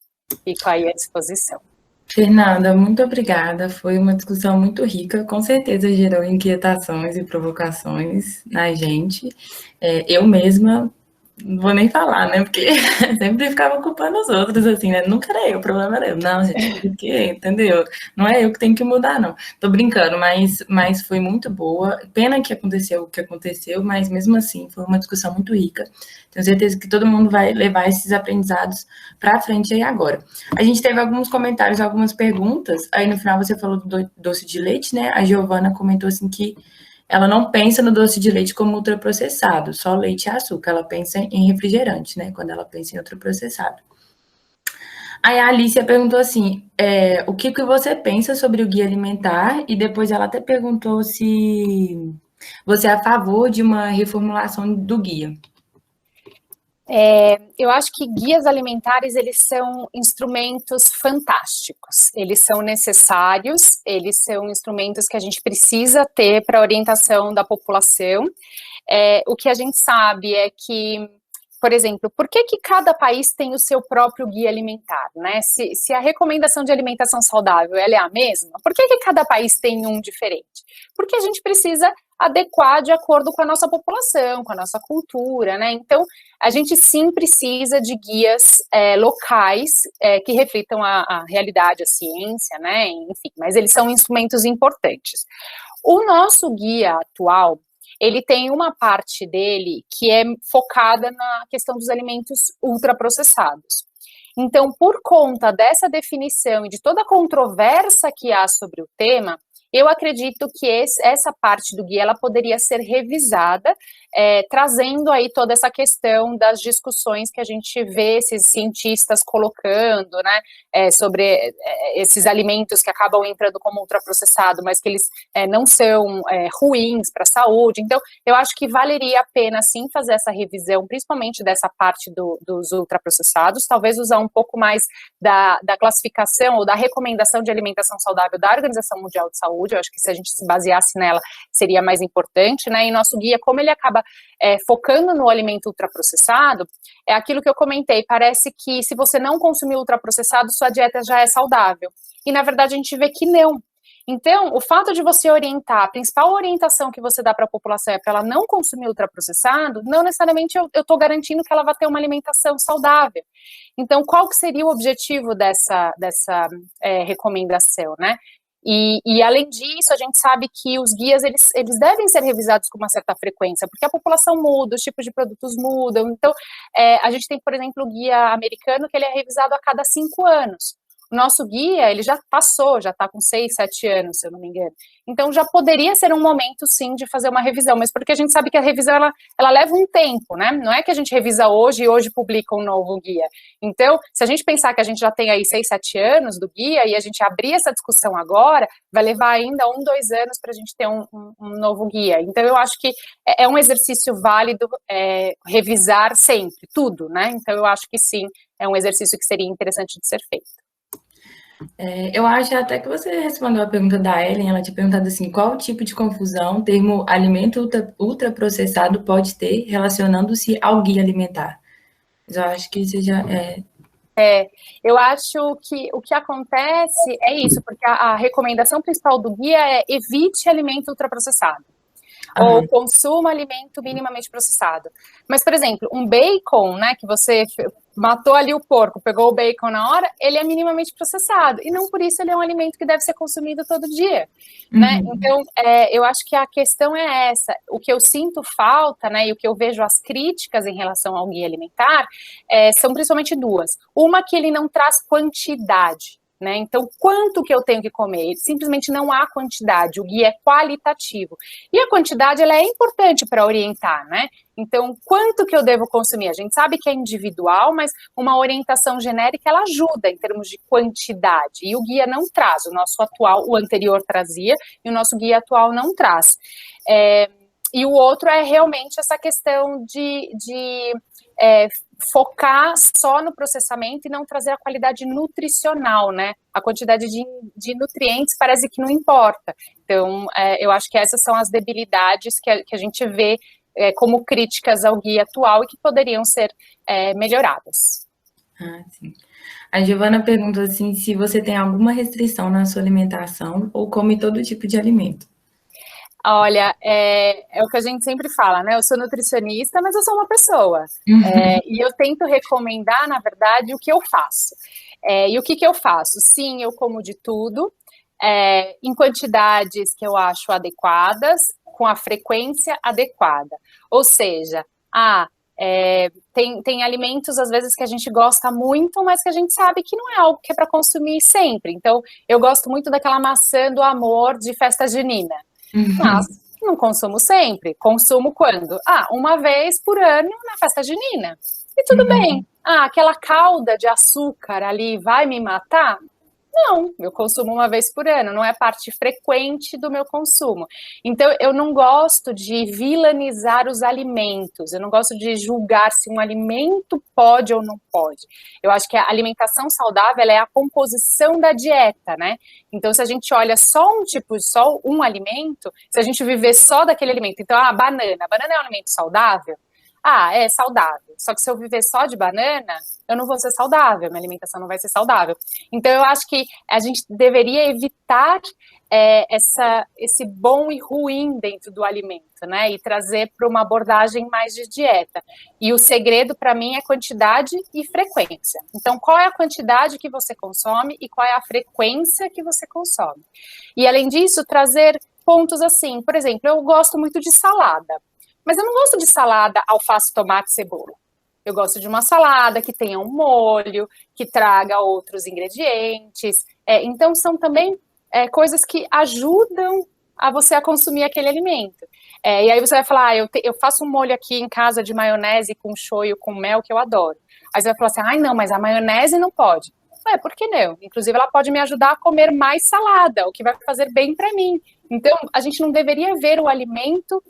fico aí à disposição. Fernanda, muito obrigada, foi uma discussão muito rica, com certeza gerou inquietações e provocações na gente. Eu mesma não vou nem falar, né? Porque sempre ficava culpando os outros, assim, né? Nunca era eu, o problema era eu. Não, gente, porque, entendeu? Não é eu que tenho que mudar, não. Tô brincando, mas foi muito boa. Pena que aconteceu o que aconteceu, mas mesmo assim foi uma discussão muito rica. Tenho certeza que todo mundo vai levar esses aprendizados para frente aí agora. A gente teve alguns comentários, algumas perguntas. Aí no final você falou do doce de leite, né? A Giovana comentou assim que ela não pensa no doce de leite como ultraprocessado, só leite e açúcar. Ela pensa em refrigerante, né? Quando ela pensa em ultraprocessado. Aí a Alicia perguntou assim: o que, que você pensa sobre o guia alimentar? E depois ela até perguntou se você é a favor de uma reformulação do guia. Eu acho que guias alimentares, eles são instrumentos fantásticos, eles são necessários, eles são instrumentos que a gente precisa ter para a orientação da população. O que a gente sabe é que, por exemplo, por que cada país tem o seu próprio guia alimentar, né? Se a recomendação de alimentação saudável ela é a mesma, por que cada país tem um diferente? Porque a gente precisa adequar de acordo com a nossa população, com a nossa cultura, né? Então, a gente sim precisa de guias locais que reflitam a realidade, a ciência, né? Enfim, mas eles são instrumentos importantes. O nosso guia atual, ele tem uma parte dele que é focada na questão dos alimentos ultraprocessados. Então, por conta dessa definição e de toda a controvérsia que há sobre o tema, eu acredito que essa parte do guia ela poderia ser revisada, trazendo aí toda essa questão das discussões que a gente vê esses cientistas colocando, né, sobre esses alimentos que acabam entrando como ultraprocessado, mas que eles não são ruins para a saúde. Então, eu acho que valeria a pena, sim, fazer essa revisão, principalmente dessa parte dos ultraprocessados, talvez usar um pouco mais da classificação ou da recomendação de alimentação saudável da Organização Mundial de Saúde. Eu acho que se a gente se baseasse nela, seria mais importante, né? E nosso guia, como ele acaba focando no alimento ultraprocessado, é aquilo que eu comentei, parece que se você não consumir ultraprocessado, sua dieta já é saudável. E, na verdade, a gente vê que não. Então, o fato de você orientar, a principal orientação que você dá para a população é para ela não consumir ultraprocessado, não necessariamente eu estou garantindo que ela vai ter uma alimentação saudável. Então, qual que seria o objetivo dessa recomendação, né? E, além disso, a gente sabe que os guias, eles devem ser revisados com uma certa frequência, porque a população muda, os tipos de produtos mudam. Então, a gente tem, por exemplo, o guia americano, que ele é revisado a cada 5 anos. O nosso guia, ele já passou, já está com 6, 7 anos, se eu não me engano. Então, já poderia ser um momento, sim, de fazer uma revisão, mas porque a gente sabe que a revisão, ela leva um tempo, né? Não é que a gente revisa hoje e hoje publica um novo guia. Então, se a gente pensar que a gente já tem aí 6, 7 anos do guia e a gente abrir essa discussão agora, vai levar ainda 1, 2 anos para a gente ter um novo guia. Então, eu acho que é um exercício válido revisar sempre, tudo, né? Então, eu acho que sim, é um exercício que seria interessante de ser feito. Eu acho até que você respondeu a pergunta da Ellen, ela tinha perguntado assim, qual tipo de confusão o termo alimento ultraprocessado pode ter relacionando-se ao guia alimentar? Mas eu acho que isso já eu acho que o que acontece é isso, porque a recomendação principal do guia é evite alimento ultraprocessado. Ou consuma alimento minimamente processado. Mas, por exemplo, um bacon, né, que você matou ali o porco, pegou o bacon na hora, ele é minimamente processado, e não por isso ele é um alimento que deve ser consumido todo dia, né? Então, eu acho que a questão é essa. O que eu sinto falta, né, e o que eu vejo as críticas em relação ao guia alimentar, são principalmente duas. Uma, que ele não traz quantidade, né? Então, quanto que eu tenho que comer? Simplesmente não há quantidade, o guia é qualitativo. E a quantidade, ela é importante para orientar, né? Então, quanto que eu devo consumir? A gente sabe que é individual, mas uma orientação genérica, ela ajuda em termos de quantidade. E o guia não traz, o nosso atual, o anterior trazia, e o nosso guia atual não traz. E o outro é realmente essa questão de focar só no processamento e não trazer a qualidade nutricional, né? A quantidade de nutrientes parece que não importa. Então, eu acho que essas são as debilidades que a gente vê como críticas ao guia atual e que poderiam ser melhoradas. Sim. A Giovana perguntou assim, se você tem alguma restrição na sua alimentação ou come todo tipo de alimento. Olha, é o que a gente sempre fala, né? Eu sou nutricionista, mas eu sou uma pessoa. E eu tento recomendar, na verdade, o que eu faço. E o que eu faço? Sim, eu como de tudo, em quantidades que eu acho adequadas, com a frequência adequada. Ou seja, tem alimentos, às vezes, que a gente gosta muito, mas que a gente sabe que não é algo que é para consumir sempre. Então, eu gosto muito daquela maçã do amor de festa junina. Mas não consumo sempre. Consumo quando? Uma vez por ano na festa junina. E tudo bem. Aquela calda de açúcar ali vai me matar? Não, eu consumo uma vez por ano, não é parte frequente do meu consumo. Então, eu não gosto de vilanizar os alimentos, eu não gosto de julgar se um alimento pode ou não pode. Eu acho que a alimentação saudável é a composição da dieta, né? Então, se a gente olha só só um alimento, se a gente viver só daquele alimento, então, a banana é um alimento saudável? É saudável. Só que se eu viver só de banana, eu não vou ser saudável, minha alimentação não vai ser saudável. Então, eu acho que a gente deveria evitar esse bom e ruim dentro do alimento, né? E trazer para uma abordagem mais de dieta. E o segredo, para mim, é quantidade e frequência. Então, qual é a quantidade que você consome e qual é a frequência que você consome? E, além disso, trazer pontos assim, por exemplo, eu gosto muito de salada. Mas eu não gosto de salada, alface, tomate, cebola. Eu gosto de uma salada que tenha um molho, que traga outros ingredientes. Então, são também coisas que ajudam a você a consumir aquele alimento. E aí você vai falar, eu faço um molho aqui em casa de maionese com shoyu, com mel, que eu adoro. Aí você vai falar assim, não, mas a maionese não pode. Por que não? Inclusive, ela pode me ajudar a comer mais salada, o que vai fazer bem para mim. Então, a gente não deveria ver o alimento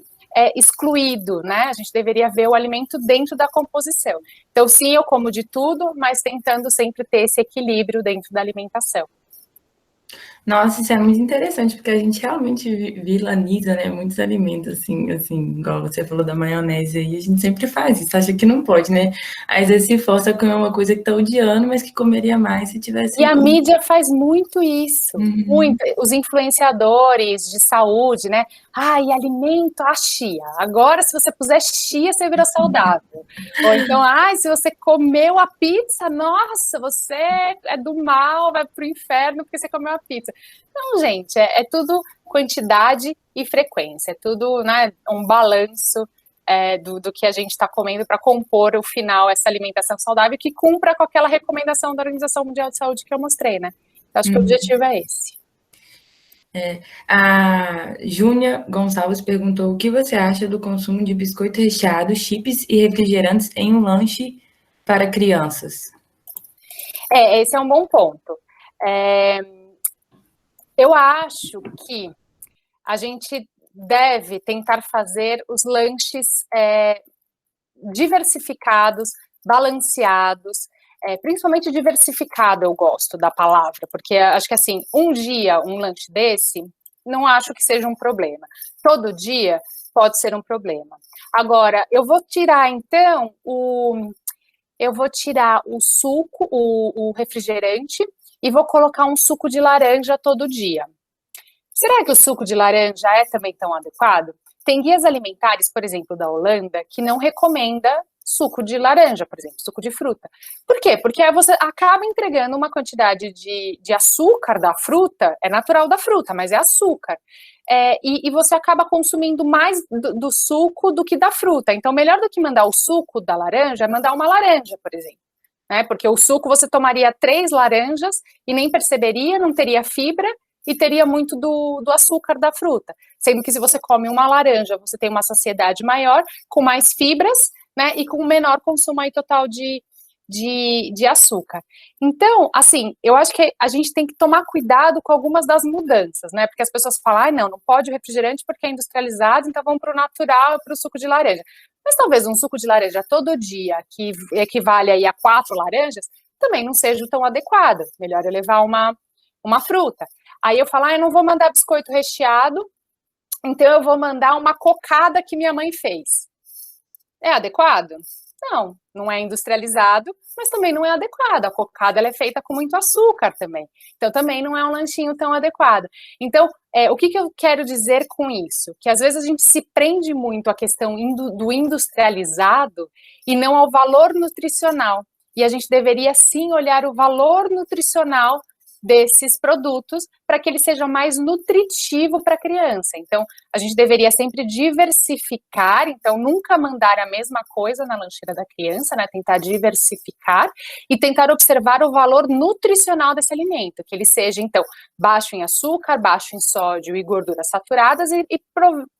excluído, né? A gente deveria ver o alimento dentro da composição. Então, sim, eu como de tudo, mas tentando sempre ter esse equilíbrio dentro da alimentação. Nossa, isso é muito interessante, porque a gente realmente vilaniza, né, muitos alimentos, assim, igual você falou da maionese aí, a gente sempre faz isso, acha que não pode, né? Às vezes se força a comer uma coisa que tá odiando, mas que comeria mais se tivesse... E a mídia faz muito isso, muito. Os influenciadores de saúde, né? E alimento, chia. Agora, se você puser chia, você vira saudável. Ou então, se você comeu a pizza, nossa, você é do mal, vai pro inferno porque você comeu a pizza. Não, gente, é tudo quantidade e frequência, é tudo, né, um balanço do que a gente está comendo para compor o final, essa alimentação saudável que cumpra com aquela recomendação da Organização Mundial de Saúde que eu mostrei, né? Então, acho que o objetivo é esse. A Júnia Gonçalves perguntou o que você acha do consumo de biscoito recheado, chips e refrigerantes em um lanche para crianças. Esse é um bom ponto. Eu acho que a gente deve tentar fazer os lanches diversificados, balanceados, principalmente diversificado, eu gosto da palavra, porque acho que assim, um dia um lanche desse, não acho que seja um problema. Todo dia pode ser um problema. Agora, eu vou tirar então o suco, o refrigerante, e vou colocar um suco de laranja todo dia. Será que o suco de laranja é também tão adequado? Tem guias alimentares, por exemplo, da Holanda, que não recomenda suco de laranja, por exemplo, suco de fruta. Por quê? Porque aí você acaba entregando uma quantidade de açúcar da fruta, é natural da fruta, mas é açúcar. E você acaba consumindo mais do suco do que da fruta. Então, melhor do que mandar o suco da laranja, é mandar uma laranja, por exemplo. Né? Porque o suco você tomaria 3 laranjas e nem perceberia, não teria fibra, e teria muito do açúcar da fruta. Sendo que se você come uma laranja, você tem uma saciedade maior, com mais fibras, né, e com menor consumo aí total de açúcar. Então, assim, eu acho que a gente tem que tomar cuidado com algumas das mudanças, né, porque as pessoas falam, não pode o refrigerante porque é industrializado, então vamos para o natural, para o suco de laranja. Mas talvez um suco de laranja todo dia, que equivale aí a 4 laranjas, também não seja tão adequado. Melhor eu levar uma fruta. Aí eu falo, eu não vou mandar biscoito recheado, então eu vou mandar uma cocada que minha mãe fez. É adequado? não é industrializado, mas também não é adequado. A cocada ela é feita com muito açúcar também, então também não é um lanchinho tão adequado. Então, o que eu quero dizer com isso? Que às vezes a gente se prende muito à questão do industrializado e não ao valor nutricional. E a gente deveria sim olhar o valor nutricional desses produtos para que ele seja mais nutritivo para a criança. Então, a gente deveria sempre diversificar, então nunca mandar a mesma coisa na lancheira da criança, né? Tentar diversificar e tentar observar o valor nutricional desse alimento, que ele seja, então, baixo em açúcar, baixo em sódio e gorduras saturadas e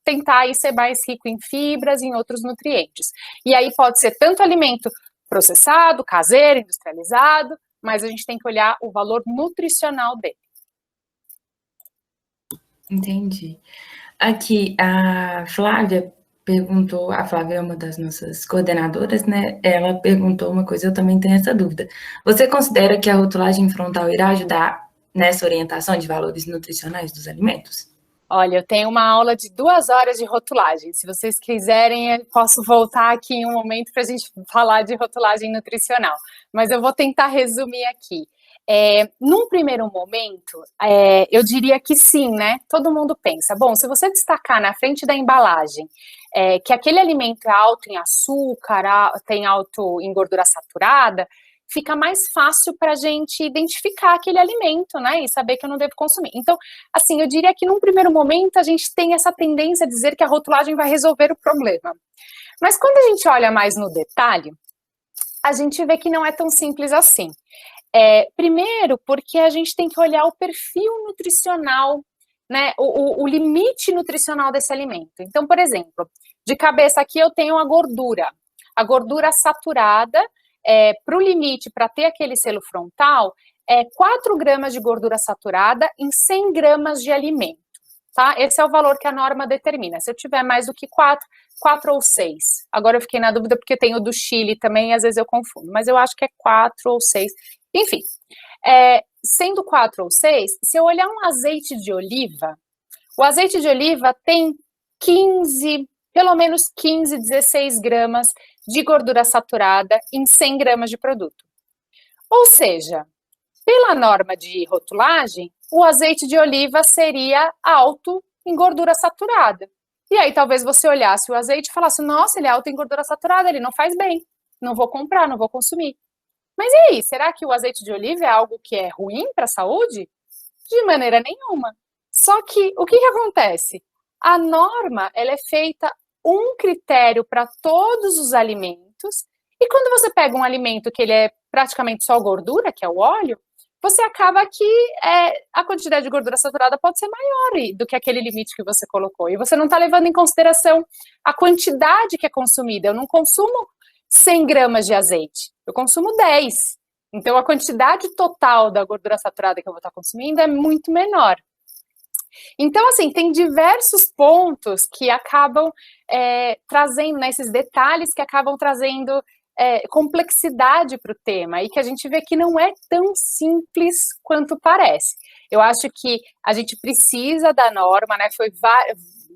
tentar aí ser mais rico em fibras e em outros nutrientes. E aí pode ser tanto alimento processado, caseiro, industrializado, mas a gente tem que olhar o valor nutricional dele. Entendi. Aqui, a Flávia perguntou, a Flávia é uma das nossas coordenadoras, né? Ela perguntou uma coisa, eu também tenho essa dúvida. Você considera que a rotulagem frontal irá ajudar nessa orientação de valores nutricionais dos alimentos? Olha, eu tenho uma aula de 2 horas de rotulagem. Se vocês quiserem, eu posso voltar aqui em um momento para a gente falar de rotulagem nutricional. Mas eu vou tentar resumir aqui. Num primeiro momento, eu diria que sim, né? Todo mundo pensa, bom, se você destacar na frente da embalagem que aquele alimento é alto em açúcar, tem alto em gordura saturada, fica mais fácil para a gente identificar aquele alimento, né, e saber que eu não devo consumir. Então, assim, eu diria que num primeiro momento a gente tem essa tendência a dizer que a rotulagem vai resolver o problema. Mas quando a gente olha mais no detalhe, a gente vê que não é tão simples assim. Primeiro, porque a gente tem que olhar o perfil nutricional, né, o limite nutricional desse alimento. Então, por exemplo, de cabeça aqui eu tenho a gordura saturada, para o limite, para ter aquele selo frontal, 4 gramas de gordura saturada em 100 gramas de alimento, tá? Esse é o valor que a norma determina. Se eu tiver mais do que 4 ou 6. Agora eu fiquei na dúvida porque tem o do Chile também, às vezes eu confundo, mas eu acho que é 4 ou 6. Enfim, sendo 4 ou 6, se eu olhar um azeite de oliva, o azeite de oliva tem 15, pelo menos 15, 16 gramas de gordura saturada em 100 gramas de produto. Ou seja, pela norma de rotulagem, o azeite de oliva seria alto em gordura saturada. E aí talvez você olhasse o azeite e falasse, nossa, ele é alto em gordura saturada, ele não faz bem, não vou comprar, não vou consumir. Mas e aí, será que o azeite de oliva é algo que é ruim para a saúde? De maneira nenhuma. Só que o que acontece? A norma ela é feita um critério para todos os alimentos, e quando você pega um alimento que ele é praticamente só gordura, que é o óleo, você acaba que a quantidade de gordura saturada pode ser maior do que aquele limite que você colocou, e você não está levando em consideração a quantidade que é consumida. Eu não consumo 100 gramas de azeite, eu consumo 10. Então, a quantidade total da gordura saturada que eu vou estar consumindo é muito menor. Então, assim, tem diversos pontos que acabam trazendo, né, esses detalhes que acabam trazendo complexidade para o tema e que a gente vê que não é tão simples quanto parece. Eu acho que a gente precisa da norma, né, foi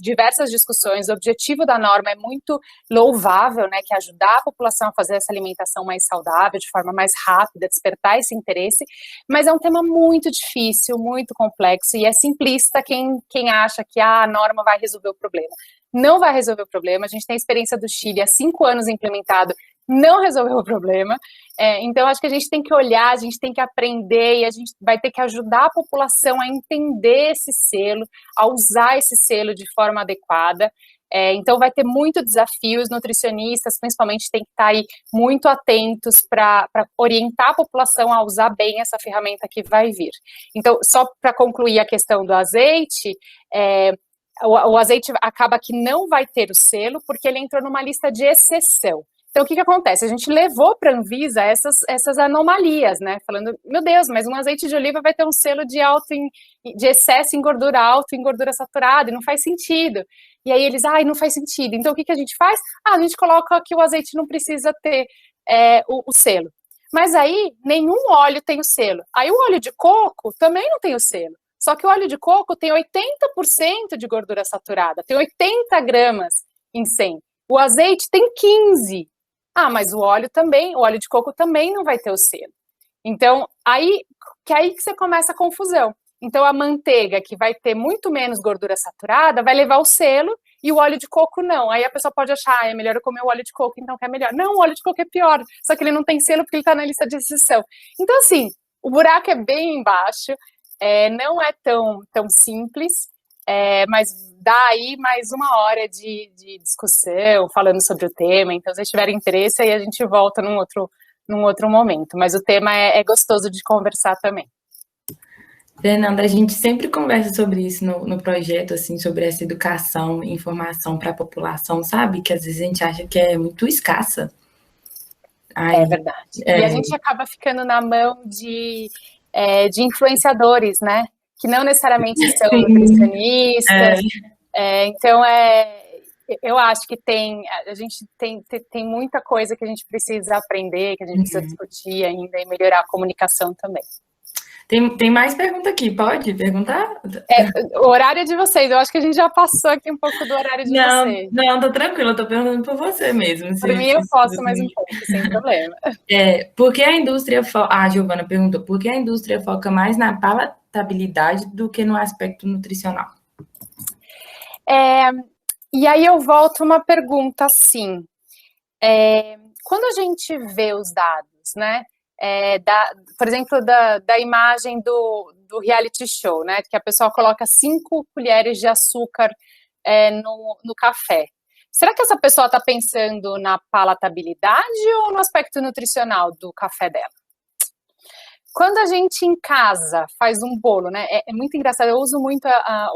diversas discussões, o objetivo da norma é muito louvável, né, que é ajudar a população a fazer essa alimentação mais saudável, de forma mais rápida, despertar esse interesse, mas é um tema muito difícil, muito complexo, e é simplista quem acha que a norma vai resolver o problema. Não vai resolver o problema, a gente tem a experiência do Chile há 5 anos implementado, não resolveu o problema, então acho que a gente tem que olhar, a gente tem que aprender e a gente vai ter que ajudar a população a entender esse selo, a usar esse selo de forma adequada, então vai ter muito desafio, os nutricionistas principalmente têm que estar aí muito atentos para orientar a população a usar bem essa ferramenta que vai vir. Então, só para concluir a questão do azeite, o azeite acaba que não vai ter o selo porque ele entrou numa lista de exceção. Então, o que acontece? A gente levou para a Anvisa essas anomalias, né? Falando, meu Deus, mas um azeite de oliva vai ter um selo de excesso em gordura, alto em gordura saturada, e não faz sentido. E aí eles, não faz sentido. Então, o que a gente faz? A gente coloca que o azeite não precisa ter o selo. Mas aí, nenhum óleo tem o selo. Aí, o óleo de coco também não tem o selo. Só que o óleo de coco tem 80% de gordura saturada, tem 80 gramas em 100. O azeite tem 15. Ah, mas o óleo de coco também não vai ter o selo. Então, aí que você começa a confusão. Então, a manteiga, que vai ter muito menos gordura saturada, vai levar o selo, e o óleo de coco não. Aí a pessoa pode achar, é melhor eu comer o óleo de coco, então que é melhor. Não, o óleo de coco é pior, só que ele não tem selo porque ele está na lista de exceção. Então, assim, o buraco é bem embaixo, não é tão simples, mas dá aí mais uma hora de discussão, falando sobre o tema. Então, se vocês tiverem interesse, aí a gente volta num outro momento. Mas o tema é gostoso de conversar também. Fernanda, a gente sempre conversa sobre isso no projeto, assim, sobre essa educação, informação para a população, sabe? Que às vezes a gente acha que é muito escassa. É verdade. E a gente acaba ficando na mão de influenciadores, né? Que não necessariamente são nutricionistas. Então, eu acho que a gente tem muita coisa que a gente precisa aprender, que a gente precisa discutir ainda e melhorar a comunicação também. Tem mais pergunta aqui, pode perguntar? O horário é de vocês, eu acho que a gente já passou aqui um pouco do horário de vocês. Não, tô tranquila, eu tô perguntando por você mesmo. Por mim eu posso mais um pouco, sem problema. Por que a indústria... A Giovana perguntou, por que a indústria foca mais na palatabilidade do que no aspecto nutricional? E aí eu volto uma pergunta assim, quando a gente vê os dados, né, por exemplo, da imagem do reality show, né, que a pessoa coloca 5 colheres de açúcar no café. Será que essa pessoa está pensando na palatabilidade ou no aspecto nutricional do café dela? Quando a gente em casa faz um bolo, né, é muito engraçado, eu uso muito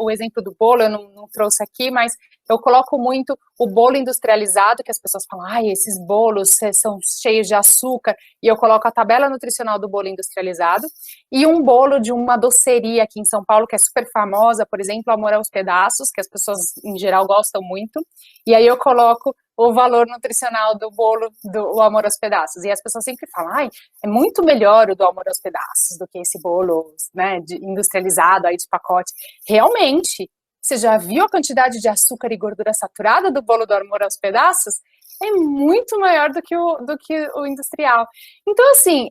o exemplo do bolo, eu não trouxe aqui, mas eu coloco muito o bolo industrializado, que as pessoas falam, ai, esses bolos são cheios de açúcar, e eu coloco a tabela nutricional do bolo industrializado, e um bolo de uma doceria aqui em São Paulo, que é super famosa, por exemplo, Amor aos Pedaços, que as pessoas em geral gostam muito, e aí eu coloco o valor nutricional do bolo do Amor aos Pedaços, e as pessoas sempre falam, ai, é muito melhor o do Amor aos Pedaços do que esse bolo, né, industrializado aí de pacote. Realmente, você já viu a quantidade de açúcar e gordura saturada do bolo do Amor aos Pedaços? É muito maior do que o industrial. Então, assim,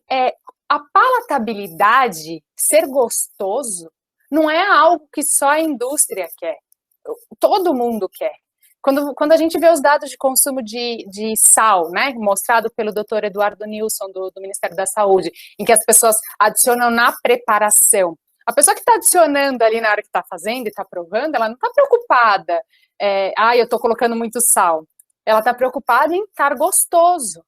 a palatabilidade, ser gostoso, não é algo que só a indústria quer. Todo mundo quer. Quando a gente vê os dados de consumo de sal, né, mostrado pelo Dr. Eduardo Nilson, do Ministério da Saúde, em que as pessoas adicionam na preparação, a pessoa que está adicionando ali na hora que está fazendo e está provando, ela não está preocupada, eu estou colocando muito sal. Ela está preocupada em estar gostoso.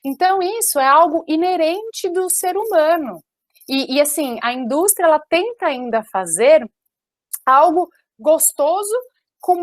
Então, isso é algo inerente do ser humano. E assim, a indústria, ela tenta ainda fazer algo gostoso com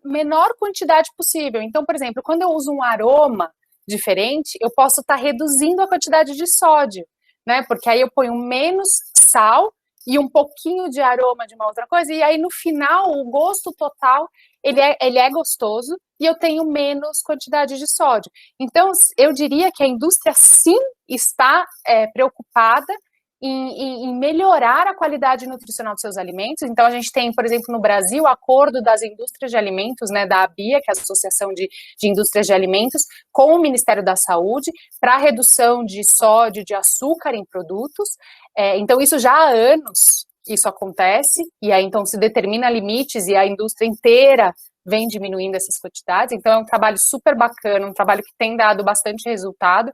menor quantidade possível. Então, por exemplo, quando eu uso um aroma diferente, eu posso estar reduzindo a quantidade de sódio, né? Porque aí eu ponho menos sal e um pouquinho de aroma de uma outra coisa, e aí no final, o gosto total, ele é gostoso, e eu tenho menos quantidade de sódio. Então, eu diria que a indústria sim está preocupada em melhorar a qualidade nutricional dos seus alimentos. Então, a gente tem, por exemplo, no Brasil, o acordo das indústrias de alimentos, né, da ABIA, que é a Associação de Indústrias de Alimentos, com o Ministério da Saúde, para redução de sódio, de açúcar em produtos. Então, isso já há anos isso acontece, e aí então se determina limites, e a indústria inteira vem diminuindo essas quantidades. Então, é um trabalho super bacana, um trabalho que tem dado bastante resultado.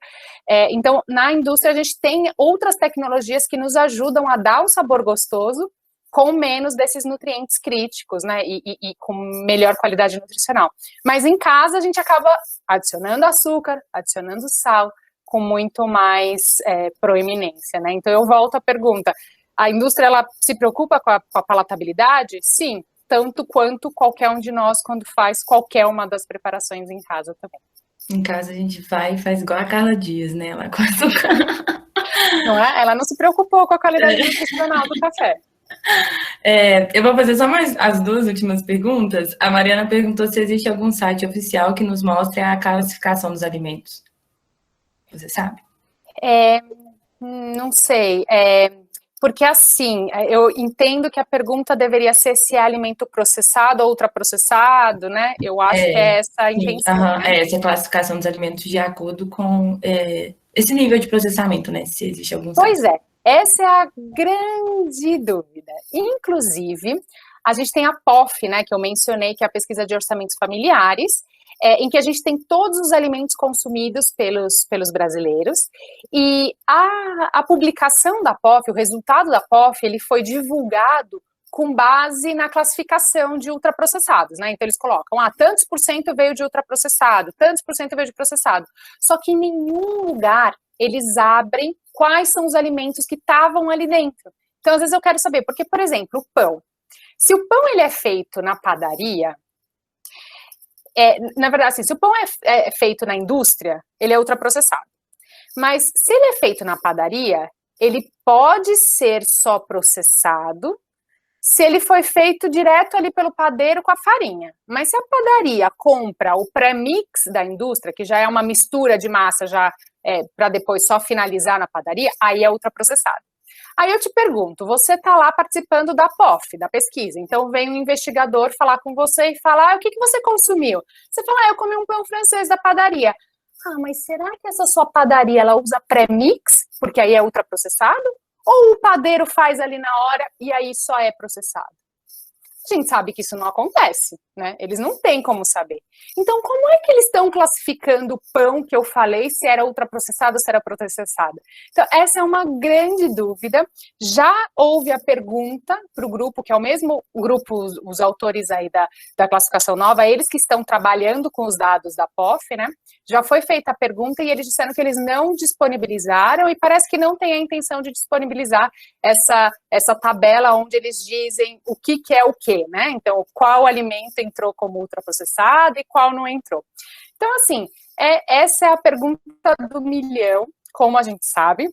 Então, na indústria, a gente tem outras tecnologias que nos ajudam a dar um sabor gostoso com menos desses nutrientes críticos, né, e com melhor qualidade nutricional. Mas em casa, a gente acaba adicionando açúcar, adicionando sal, com muito mais proeminência, né. Então, eu volto à pergunta, a indústria, ela se preocupa com a palatabilidade? Sim, tanto quanto qualquer um de nós quando faz qualquer uma das preparações em casa também. Em casa a gente vai e faz igual a Carla Dias, né? Ela com açúcar. Não é? Ela não se preocupou com a qualidade nutricional do café. Eu vou fazer só mais as 2 últimas perguntas. A Mariana perguntou se existe algum site oficial que nos mostre a classificação dos alimentos. Você sabe? Não sei. Porque assim, eu entendo que a pergunta deveria ser se é alimento processado ou ultraprocessado, né? Eu acho que é essa a intenção, né? Essa classificação dos alimentos de acordo com esse nível de processamento, né? Se existe algum site. Pois é, essa é a grande dúvida. Inclusive, a gente tem a POF, né, que eu mencionei, que é a pesquisa de orçamentos familiares, em que a gente tem todos os alimentos consumidos pelos brasileiros, e a publicação da POF, o resultado da POF, ele foi divulgado com base na classificação de ultraprocessados, né? Então eles colocam, tantos por cento veio de ultraprocessado, tantos por cento veio de processado. Só que em nenhum lugar eles abrem quais são os alimentos que estavam ali dentro. Então, às vezes eu quero saber, porque, por exemplo, o pão. Se o pão ele é feito na padaria, na verdade, assim, se o pão é feito na indústria, ele é ultraprocessado. Mas se ele é feito na padaria, ele pode ser só processado se ele foi feito direto ali pelo padeiro com a farinha. Mas se a padaria compra o pré-mix da indústria, que já é uma mistura de massa já para depois só finalizar na padaria, aí é ultraprocessado. Aí eu te pergunto, você está lá participando da POF, da pesquisa, então vem um investigador falar com você e falar, o que você consumiu? Você fala, eu comi um pão francês da padaria. Mas será que essa sua padaria, ela usa pré-mix, porque aí é ultraprocessado? Ou o padeiro faz ali na hora e aí só é processado? A gente sabe que isso não acontece, né? Eles não têm como saber. Então, como é que eles estão classificando o pão que eu falei, se era ultraprocessado ou se era processado? Então, essa é uma grande dúvida. Já houve a pergunta para o grupo, que é o mesmo grupo, os autores aí da classificação nova, eles que estão trabalhando com os dados da POF, né? Já foi feita a pergunta e eles disseram que eles não disponibilizaram e parece que não tem a intenção de disponibilizar essa tabela onde eles dizem o que é o quê, né? Então, qual alimento entrou como ultraprocessado e qual não entrou. Então, assim, essa é a pergunta do milhão, como a gente sabe.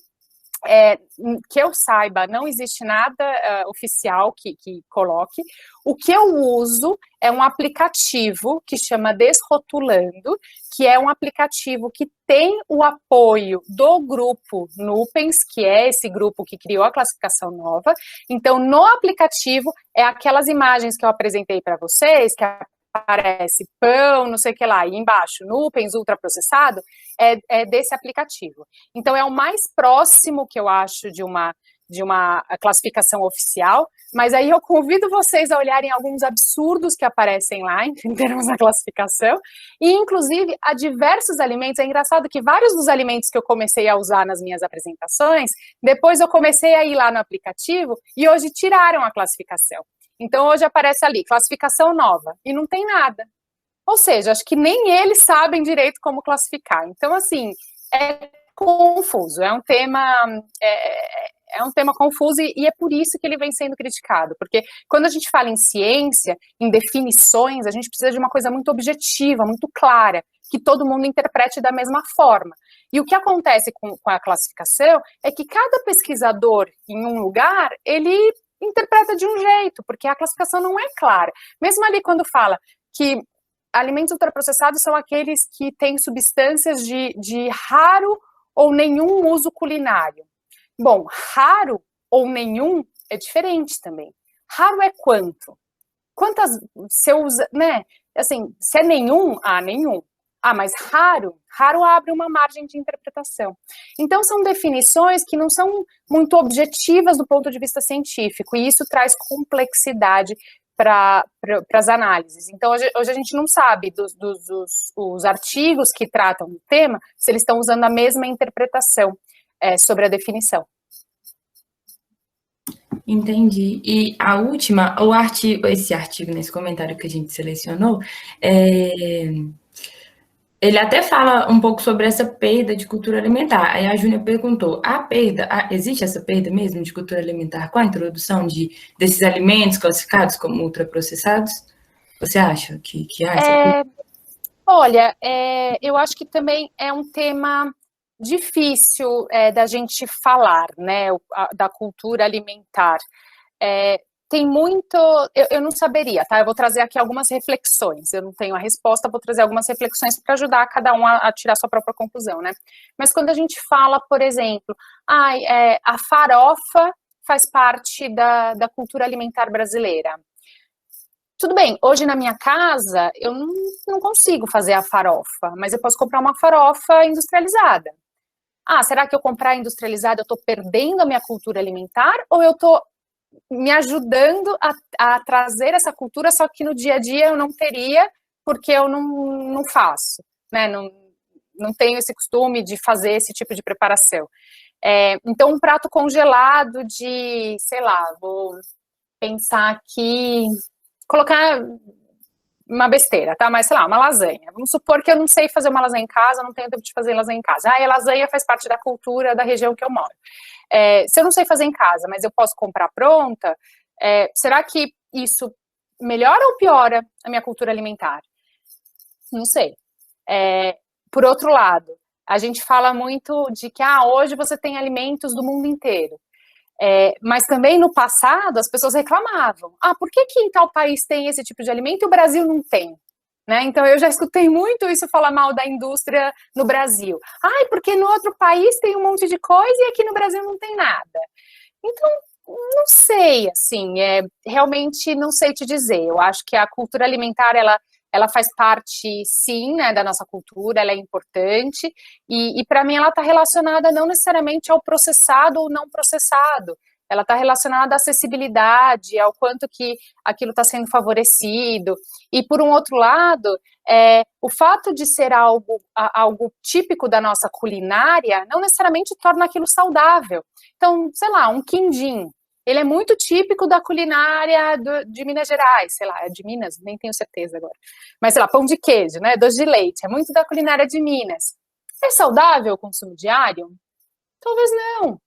Que eu saiba, não existe nada oficial que coloque. O que eu uso é um aplicativo que chama Desrotulando, que é um aplicativo que tem o apoio do grupo Nupens, que é esse grupo que criou a classificação nova. Então, no aplicativo, aquelas imagens que eu apresentei para vocês, que aparece pão, não sei o que lá, e embaixo, Nupens, ultraprocessado, é desse aplicativo. Então, é o mais próximo que eu acho de uma classificação oficial, mas aí eu convido vocês a olharem alguns absurdos que aparecem lá, em termos da classificação, e inclusive há diversos alimentos. É engraçado que vários dos alimentos que eu comecei a usar nas minhas apresentações, depois eu comecei a ir lá no aplicativo e hoje tiraram a classificação. Então, hoje aparece ali, classificação nova, e não tem nada. Ou seja, acho que nem eles sabem direito como classificar. Então, assim, é confuso, é um tema confuso e é por isso que ele vem sendo criticado, porque quando a gente fala em ciência, em definições, a gente precisa de uma coisa muito objetiva, muito clara, que todo mundo interprete da mesma forma. E o que acontece com a classificação é que cada pesquisador em um lugar, ele interpreta de um jeito, porque a classificação não é clara. Mesmo ali quando fala que alimentos ultraprocessados são aqueles que têm substâncias de raro ou nenhum uso culinário. Bom, raro ou nenhum é diferente também. Raro é quanto? Quantas você usa, né? Assim, se é nenhum, nenhum. Mas raro abre uma margem de interpretação. Então, são definições que não são muito objetivas do ponto de vista científico, e isso traz complexidade para as análises. Então, hoje a gente não sabe os artigos que tratam do tema, se eles estão usando a mesma interpretação sobre a definição. Entendi. E a última, esse artigo, nesse comentário que a gente selecionou, ele até fala um pouco sobre essa perda de cultura alimentar. Aí a Júnia perguntou, existe essa perda mesmo de cultura alimentar com a introdução desses alimentos classificados como ultraprocessados? Você acha que há essa perda? Olha, eu acho que também é um tema difícil da gente falar, né, da cultura alimentar. Tem muito, eu não saberia, tá? Eu vou trazer aqui algumas reflexões, eu não tenho a resposta, vou trazer algumas reflexões para ajudar cada um a tirar sua própria conclusão, né? Mas quando a gente fala, por exemplo, a farofa faz parte da cultura alimentar brasileira? Tudo bem, hoje na minha casa eu não consigo fazer a farofa, mas eu posso comprar uma farofa industrializada. Ah, será que eu comprar industrializada eu estou perdendo a minha cultura alimentar ou eu estou me ajudando a trazer essa cultura, só que no dia a dia eu não teria porque eu não faço, né? Não tenho esse costume de fazer esse tipo de preparação. Então, um prato congelado de, sei lá, vou pensar aqui, colocar uma besteira, tá? Mas, sei lá, uma lasanha. Vamos supor que eu não sei fazer uma lasanha em casa, não tenho tempo de fazer lasanha em casa. Ah, e a lasanha faz parte da cultura da região que eu moro. Se eu não sei fazer em casa, mas eu posso comprar pronta, será que isso melhora ou piora a minha cultura alimentar? Não sei. Por outro lado, a gente fala muito de que hoje você tem alimentos do mundo inteiro. Mas também no passado as pessoas reclamavam. Por que em tal país tem esse tipo de alimento e o Brasil não tem? Né? Então eu já escutei muito isso falar mal da indústria no Brasil. Porque no outro país tem um monte de coisa e aqui no Brasil não tem nada. Então, não sei, assim, realmente não sei te dizer. Eu acho que a cultura alimentar, ela faz parte, sim, né, da nossa cultura, ela é importante, e para mim ela está relacionada não necessariamente ao processado ou não processado, ela está relacionada à acessibilidade, ao quanto que aquilo está sendo favorecido, e por um outro lado, o fato de ser algo típico da nossa culinária não necessariamente torna aquilo saudável. Então, sei lá, um quindim, ele é muito típico da culinária de Minas Gerais, sei lá, é de Minas, nem tenho certeza agora. Mas, sei lá, pão de queijo, né, doce de leite, é muito da culinária de Minas. É saudável o consumo diário? Talvez não.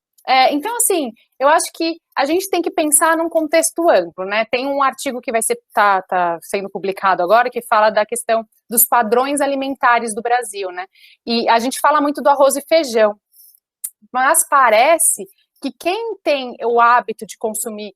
Então, assim, eu acho que a gente tem que pensar num contexto amplo, né? Tem um artigo que vai tá sendo publicado agora que fala da questão dos padrões alimentares do Brasil, né? E a gente fala muito do arroz e feijão, mas parece que quem tem o hábito de consumir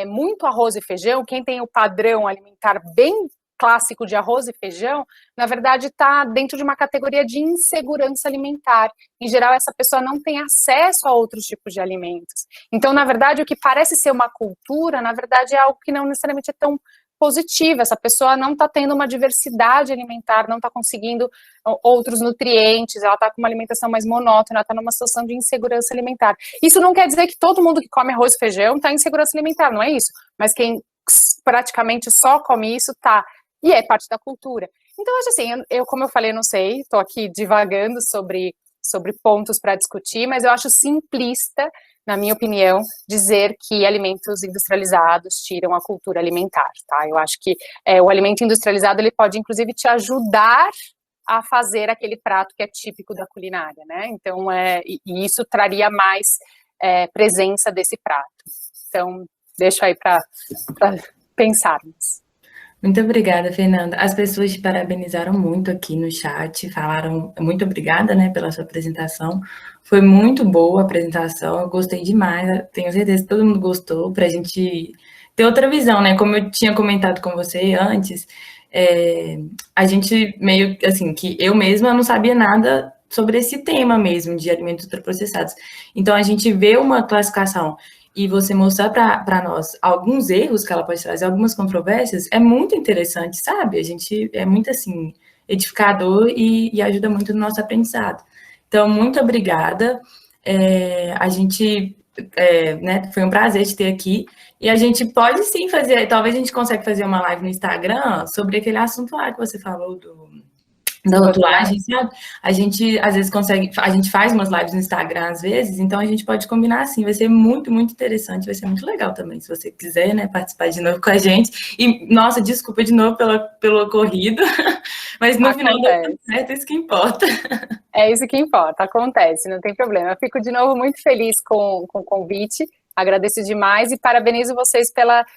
muito arroz e feijão, quem tem o padrão alimentar bem clássico de arroz e feijão, na verdade está dentro de uma categoria de insegurança alimentar. Em geral, essa pessoa não tem acesso a outros tipos de alimentos. Então, na verdade, o que parece ser uma cultura, na verdade, é algo que não necessariamente é tão positiva. Essa pessoa não está tendo uma diversidade alimentar, não está conseguindo outros nutrientes, ela está com uma alimentação mais monótona, ela está numa situação de insegurança alimentar. Isso não quer dizer que todo mundo que come arroz e feijão está em insegurança alimentar, não é isso. Mas quem praticamente só come isso está. E é parte da cultura. Então, acho assim, como eu falei, não sei, estou aqui divagando sobre pontos para discutir, mas eu acho simplista, na minha opinião, dizer que alimentos industrializados tiram a cultura alimentar, tá? Eu acho que o alimento industrializado, ele pode, inclusive, te ajudar a fazer aquele prato que é típico da culinária, né? Então, e isso traria mais presença desse prato. Então, deixo aí para pensarmos. Muito obrigada, Fernanda. As pessoas te parabenizaram muito aqui no chat, falaram muito obrigada, né, pela sua apresentação. Foi muito boa a apresentação, eu gostei demais, tenho certeza que todo mundo gostou, para a gente ter outra visão, né? Como eu tinha comentado com você antes, a gente meio assim, que eu mesma não sabia nada sobre esse tema mesmo de alimentos ultraprocessados. Então, a gente vê uma classificação e você mostrar para nós alguns erros que ela pode trazer, algumas controvérsias, é muito interessante, sabe? A gente é muito, assim, edificador e ajuda muito no nosso aprendizado. Então, muito obrigada. A gente, né, foi um prazer te ter aqui. E a gente pode sim fazer, talvez a gente consiga fazer uma live no Instagram sobre aquele assunto lá que você falou da rotulagem, sabe? A gente, às vezes, a gente faz umas lives no Instagram, às vezes, então a gente pode combinar assim, vai ser muito, muito interessante, vai ser muito legal também, se você quiser, né, participar de novo com a gente. E, nossa, desculpa de novo pelo ocorrido, mas no final deu tudo certo, isso que importa. É isso que importa, acontece, não tem problema. Eu fico de novo muito feliz com o convite, agradeço demais e parabenizo vocês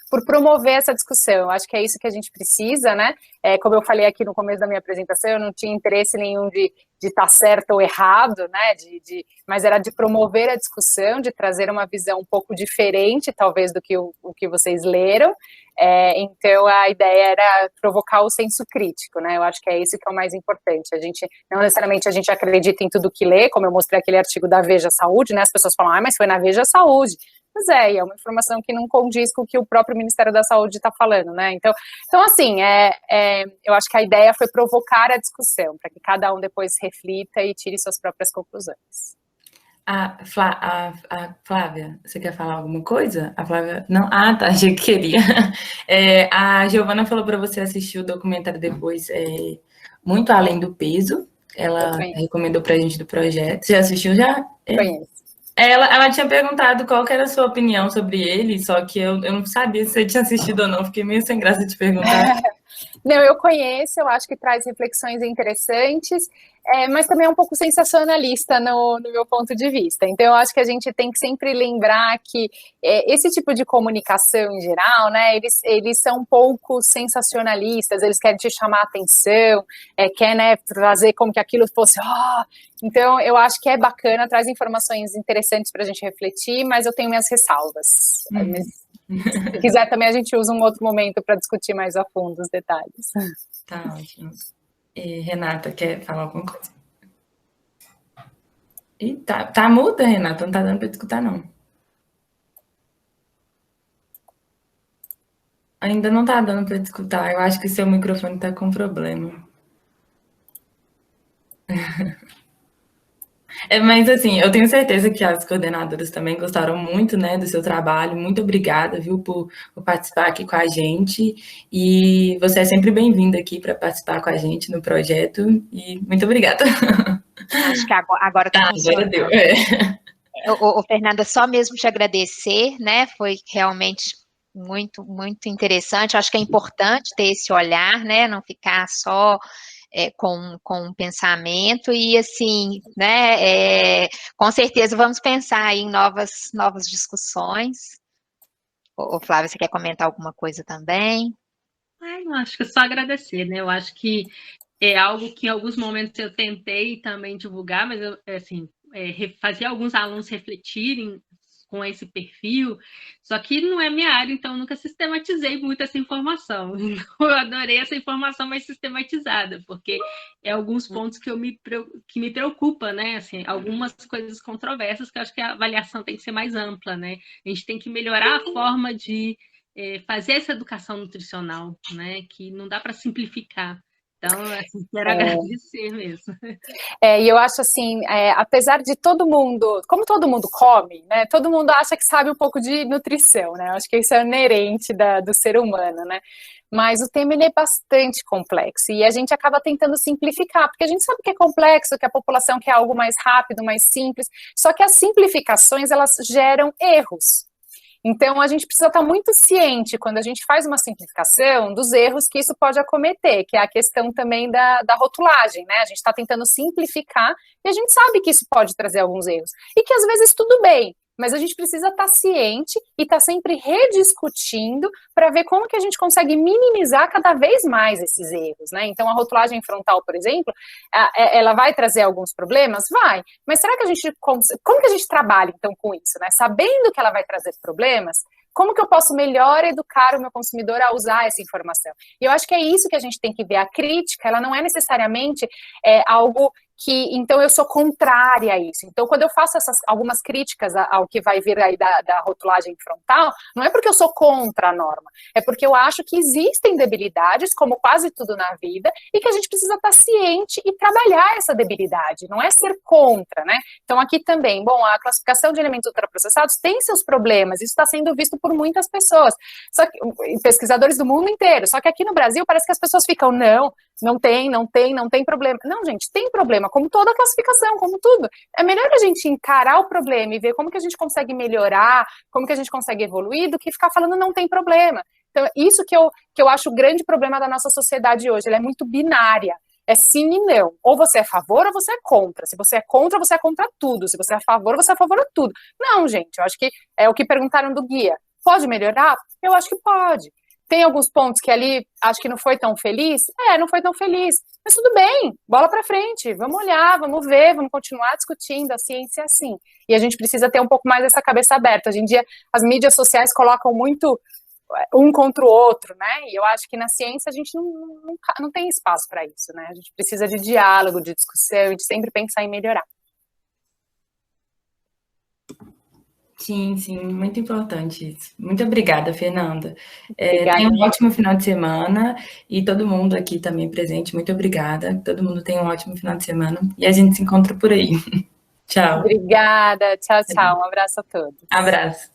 por promover essa discussão. Acho que é isso que a gente precisa, né? Como eu falei aqui no começo da minha apresentação, eu não tinha interesse nenhum de estar certo ou errado, né, mas era de promover a discussão, de trazer uma visão um pouco diferente, talvez, do que o que vocês leram. Então, a ideia era provocar o senso crítico, né? Eu acho que é isso que é o mais importante. Não necessariamente a gente acredita em tudo que lê, como eu mostrei aquele artigo da Veja Saúde, né? As pessoas falam, mas foi na Veja Saúde. Mas é uma informação que não condiz com o que o próprio Ministério da Saúde está falando, né? Então assim, eu acho que a ideia foi provocar a discussão, para que cada um depois reflita e tire suas próprias conclusões. A Flávia, você quer falar alguma coisa? A Flávia, não? Ah, tá, achei que queria. A Giovana falou para você assistir o documentário depois, Muito Além do Peso. Ela recomendou para a gente do projeto. Você assistiu já? Conheço. Ela tinha perguntado qual que era a sua opinião sobre ele, só que eu não sabia se você tinha assistido ou não, fiquei meio sem graça de perguntar. Não, eu conheço, eu acho que traz reflexões interessantes, mas também é um pouco sensacionalista no meu ponto de vista. Então, eu acho que a gente tem que sempre lembrar que esse tipo de comunicação em geral, né, eles são um pouco sensacionalistas, eles querem te chamar a atenção, quer, né, trazer como que aquilo fosse... Então, eu acho que é bacana, traz informações interessantes para a gente refletir, mas eu tenho minhas ressalvas. Se quiser, também a gente usa um outro momento para discutir mais a fundo os detalhes. Tá ótimo. Renata, quer falar alguma coisa? Tá muda, Renata, não tá dando para escutar, não. Ainda não tá dando para escutar, eu acho que seu microfone tá com problema. Mas assim, eu tenho certeza que as coordenadoras também gostaram muito, né, do seu trabalho. Muito obrigada, viu, por participar aqui com a gente. E você é sempre bem-vinda aqui para participar com a gente no projeto. E muito obrigada. Acho que agora tá funcionando. Agora deu. Fernanda, só mesmo te agradecer, né? Foi realmente muito, muito interessante. Acho que é importante ter esse olhar, né? Não ficar só com um pensamento e assim, né, com certeza vamos pensar em novas discussões. Flávia, você quer comentar alguma coisa também? Não, acho que é só agradecer, né? Eu acho que é algo que em alguns momentos eu tentei também divulgar, mas eu, assim, fazer alguns alunos refletirem com esse perfil, só que não é minha área, então eu nunca sistematizei muito essa informação. Então, eu adorei essa informação mais sistematizada, porque é alguns pontos que me preocupa, né? Assim, algumas coisas controversas que eu acho que a avaliação tem que ser mais ampla, né? A gente tem que melhorar a forma de fazer essa educação nutricional, né? Que não dá para simplificar. Então, assim, quero agradecer mesmo. E eu acho assim, apesar de todo mundo, como todo mundo come, né? Todo mundo acha que sabe um pouco de nutrição, né? Eu acho que isso é inerente do ser humano, né? Mas o tema ele é bastante complexo e a gente acaba tentando simplificar, porque a gente sabe que é complexo, que a população quer algo mais rápido, mais simples, só que as simplificações, elas geram erros. Então, a gente precisa estar muito ciente, quando a gente faz uma simplificação, dos erros que isso pode acometer, que é a questão também da rotulagem, né? A gente está tentando simplificar e a gente sabe que isso pode trazer alguns erros. E que, às vezes, tudo bem, mas a gente precisa estar ciente e estar sempre rediscutindo para ver como que a gente consegue minimizar cada vez mais esses erros, né? Então, a rotulagem frontal, por exemplo, ela vai trazer alguns problemas? Vai. Mas será que a gente... Como que a gente trabalha, então, com isso, né? Sabendo que ela vai trazer problemas, como que eu posso melhor educar o meu consumidor a usar essa informação? E eu acho que é isso que a gente tem que ver. A crítica, ela não é necessariamente algo que, então, eu sou contrária a isso. Então, quando eu faço algumas críticas ao que vai vir aí da rotulagem frontal, não é porque eu sou contra a norma, é porque eu acho que existem debilidades, como quase tudo na vida, e que a gente precisa estar ciente e trabalhar essa debilidade, não é ser contra, né? Então, aqui também, bom, a classificação de alimentos ultraprocessados tem seus problemas, isso está sendo visto por muitas pessoas, só que, pesquisadores do mundo inteiro, só que aqui no Brasil parece que as pessoas ficam, não tem problema. Não, gente, tem problema, como toda classificação, como tudo. É melhor a gente encarar o problema e ver como que a gente consegue melhorar, como que a gente consegue evoluir, do que ficar falando não tem problema. Então, isso que eu acho o grande problema da nossa sociedade hoje, ela é muito binária. É sim e não. Ou você é a favor ou você é contra. Se você é contra tudo. Se você é a favor, você é a favor de tudo. Não, gente, eu acho que é o que perguntaram do guia. Pode melhorar? Eu acho que pode. Tem alguns pontos que ali acho que não foi tão feliz? Não foi tão feliz. Mas tudo bem, bola para frente, vamos olhar, vamos ver, vamos continuar discutindo, a ciência é assim. E a gente precisa ter um pouco mais essa cabeça aberta. Hoje em dia, as mídias sociais colocam muito um contra o outro, né? E eu acho que na ciência a gente não tem espaço para isso, né? A gente precisa de diálogo, de discussão e de sempre pensar em melhorar. Sim, sim, muito importante isso. Muito obrigada, Fernanda. Obrigada. Tenha um ótimo final de semana e todo mundo aqui também presente, muito obrigada. Todo mundo tenha um ótimo final de semana e a gente se encontra por aí. Tchau. Obrigada, tchau, tchau. Um abraço a todos. Abraço.